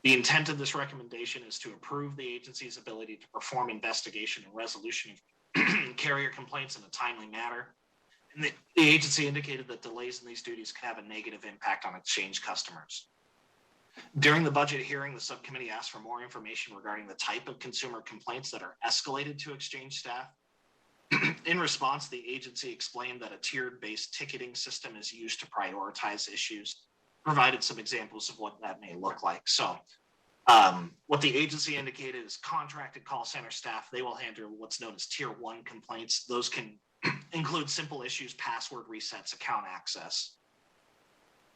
The intent of this recommendation is to improve the agency's ability to perform investigation and resolution of carrier complaints in a timely manner. And the agency indicated that delays in these duties could have a negative impact on exchange customers. During the budget hearing, the subcommittee asked for more information regarding the type of consumer complaints that are escalated to exchange staff. In response, the agency explained that a tiered-based ticketing system is used to prioritize issues, provided some examples of what that may look like. So what the agency indicated is contracted call center staff, they will handle what's known as tier 1 complaints. Those can include simple issues, password resets, account access.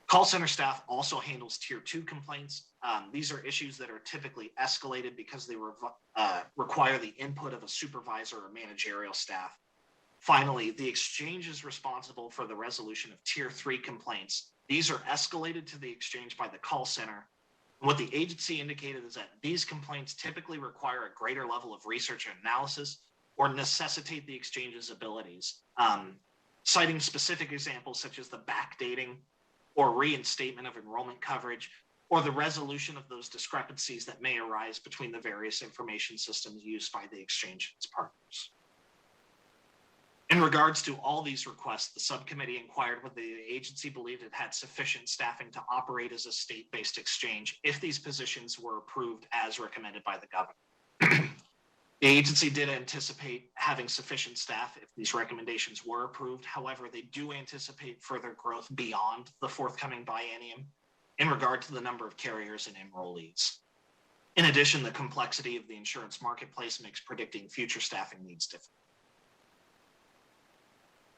Call center staff also handles tier 2 complaints. These are issues that are typically escalated because they require the input of a supervisor or managerial staff. Finally, the exchange is responsible for the resolution of tier 3 complaints. These are escalated to the exchange by the call center. And what the agency indicated is that these complaints typically require a greater level of research and analysis, or necessitate the exchange's abilities, citing specific examples such as the backdating or reinstatement of enrollment coverage, or the resolution of those discrepancies that may arise between the various information systems used by the exchange and its partners. In regards to all these requests, the subcommittee inquired whether the agency believed it had sufficient staffing to operate as a state-based exchange if these positions were approved as recommended by the governor. The agency did anticipate having sufficient staff if these recommendations were approved. However, they do anticipate further growth beyond the forthcoming biennium in regard to the number of carriers and enrollees. In addition, the complexity of the insurance marketplace makes predicting future staffing needs difficult.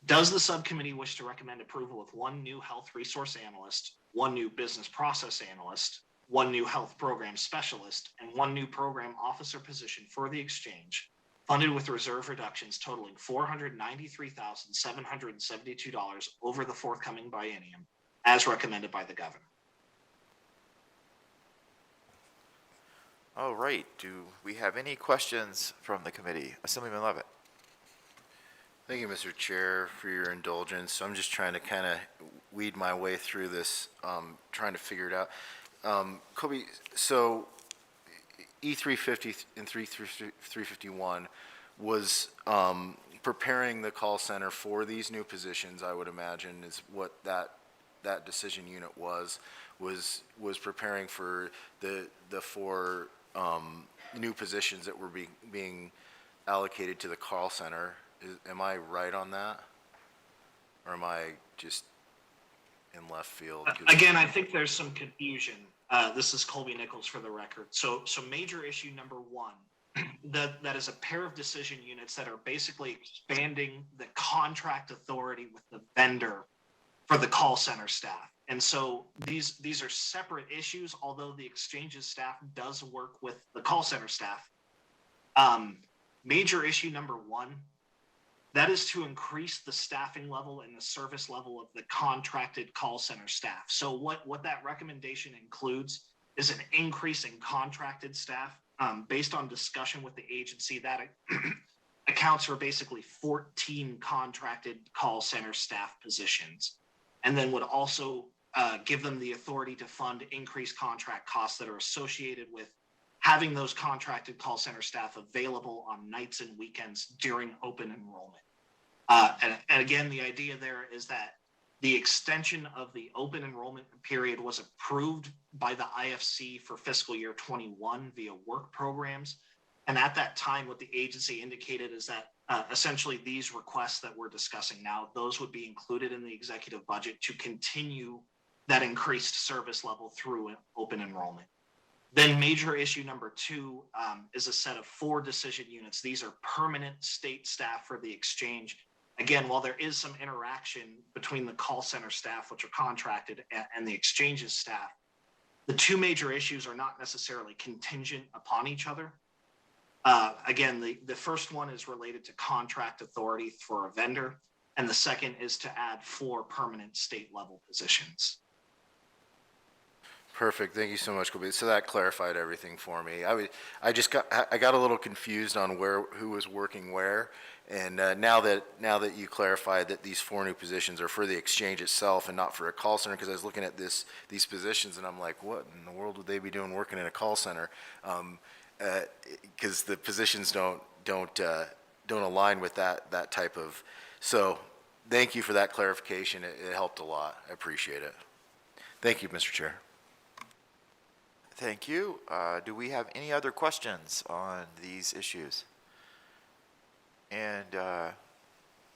Does the subcommittee wish to recommend approval of one new health resource analyst, one new business process analyst, one new health program specialist, and one new program officer position for the exchange, funded with reserve reductions totaling $493,772 over the forthcoming biennium, as recommended by the governor? All right, do we have any questions from the committee? Assemblyman Levitt. Thank you, Mr. Chair, for your indulgence. I'm just trying to kind of weed my way through this, trying to figure it out. Kobe, so E350 and 351 was preparing the call center for these new positions, I would imagine, is what that decision unit was preparing for the four new positions that were being allocated to the call center. Am I right on that? Or am I just in left field? Again, I think there's some confusion. This is Colby Nichols for the record. So major issue number one, that is a pair of decision units that are basically expanding the contract authority with the vendor for the call center staff. And so these are separate issues, although the exchange's staff does work with the call center staff. Major issue number one, that is to increase the staffing level and the service level of the contracted call center staff. So what that recommendation includes is an increase in contracted staff. Based on discussion with the agency, that accounts for basically 14 contracted call center staff positions, and then would also give them the authority to fund increased contract costs that are associated with having those contracted call center staff available on nights and weekends during open enrollment. And again, the idea there is that the extension of the open enrollment period was approved by the IFC for fiscal year 21 via work programs. And at that time, what the agency indicated is that essentially these requests that we're discussing now, those would be included in the executive budget to continue that increased service level through open enrollment. Then major issue number two is a set of 4 decision units. These are permanent state staff for the exchange. Again, while there is some interaction between the call center staff, which are contracted, and the exchange's staff, the 2 major issues are not necessarily contingent upon each other. Again, the first one is related to contract authority for a vendor, and the second is to add 4 permanent state level positions. Perfect. Thank you so much, Colby. So that clarified everything for me. I got a little confused on who was working where, and now that you clarified that these 4 new positions are for the exchange itself and not for a call center, because I was looking at these positions and I'm like, what in the world would they be doing working in a call center? Because the positions don't align with that type of. So thank you for that clarification. It helped a lot. I appreciate it. Thank you, Mr. Chair. Thank you. Do we have any other questions on these issues? And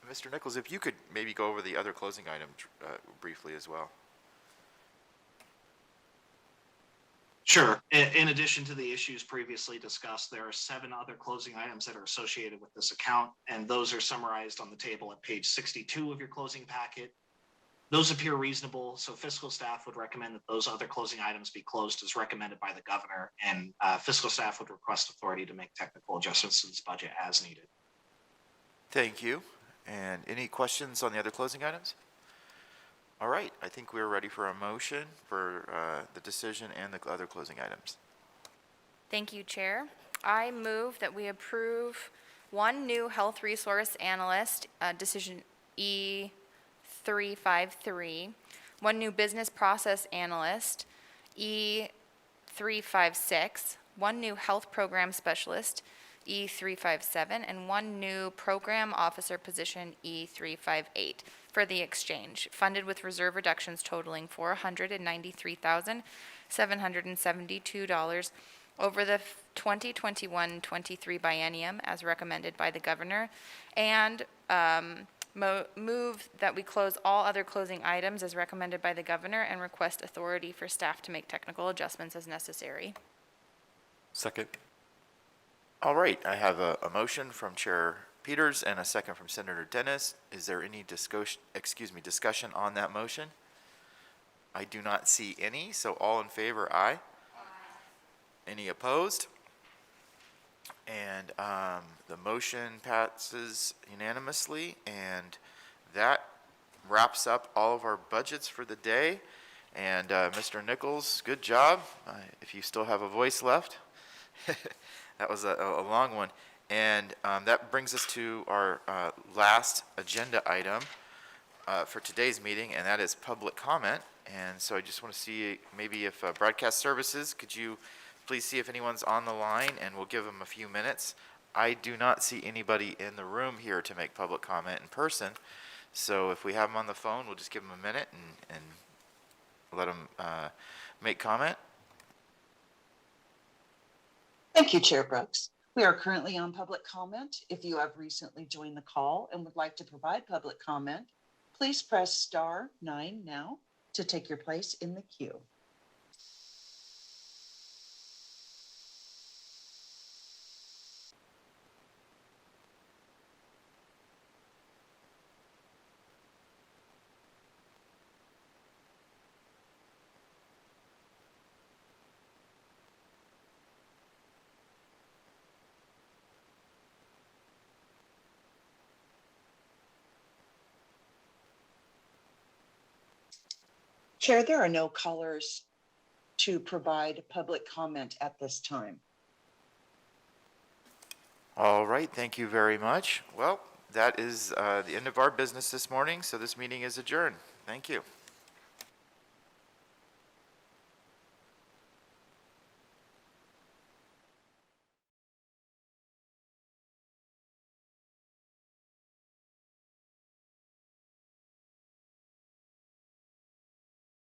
Mr. Nichols, if you could maybe go over the other closing item briefly as well. Sure. In addition to the issues previously discussed, there are 7 other closing items that are associated with this account, and those are summarized on the table at page 62 of your closing packet. Those appear reasonable, so fiscal staff would recommend that those other closing items be closed as recommended by the governor, and fiscal staff would request authority to make technical adjustments to this budget as needed. Thank you. And any questions on the other closing items? All right, I think we're ready for a motion for the decision and the other closing items. Thank you, Chair. I move that we approve one new health resource analyst, decision E353, one new business process analyst, E356, one new health program specialist, E357, and one new program officer position, E358, for the exchange, funded with reserve reductions totaling $493,772 over the 2021-23 biennium as recommended by the governor, and move that we close all other closing items as recommended by the governor and request authority for staff to make technical adjustments as necessary. Second. All right, I have a motion from Chair Peters and a second from Senator Dennis. Is there any discussion on that motion? I do not see any, so all in favor, aye. Any opposed? And the motion passes unanimously, and that wraps up all of our budgets for the day. And Mr. Nichols, good job, if you still have a voice left. That was a long one. And that brings us to our last agenda item for today's meeting, and that is public comment. And so I just want to see maybe if Broadcast Services, could you please see if anyone's on the line, and we'll give them a few minutes. I do not see anybody in the room here to make public comment in person. So if we have them on the phone, we'll just give them a minute and let them make comment. Thank you, Chair Brooks. We are currently on public comment. If you have recently joined the call and would like to provide public comment, please press *9 now to take your place in the queue. Chair, there are no callers to provide public comment at this time. All right, thank you very much. Well, that is the end of our business this morning, so this meeting is adjourned. Thank you.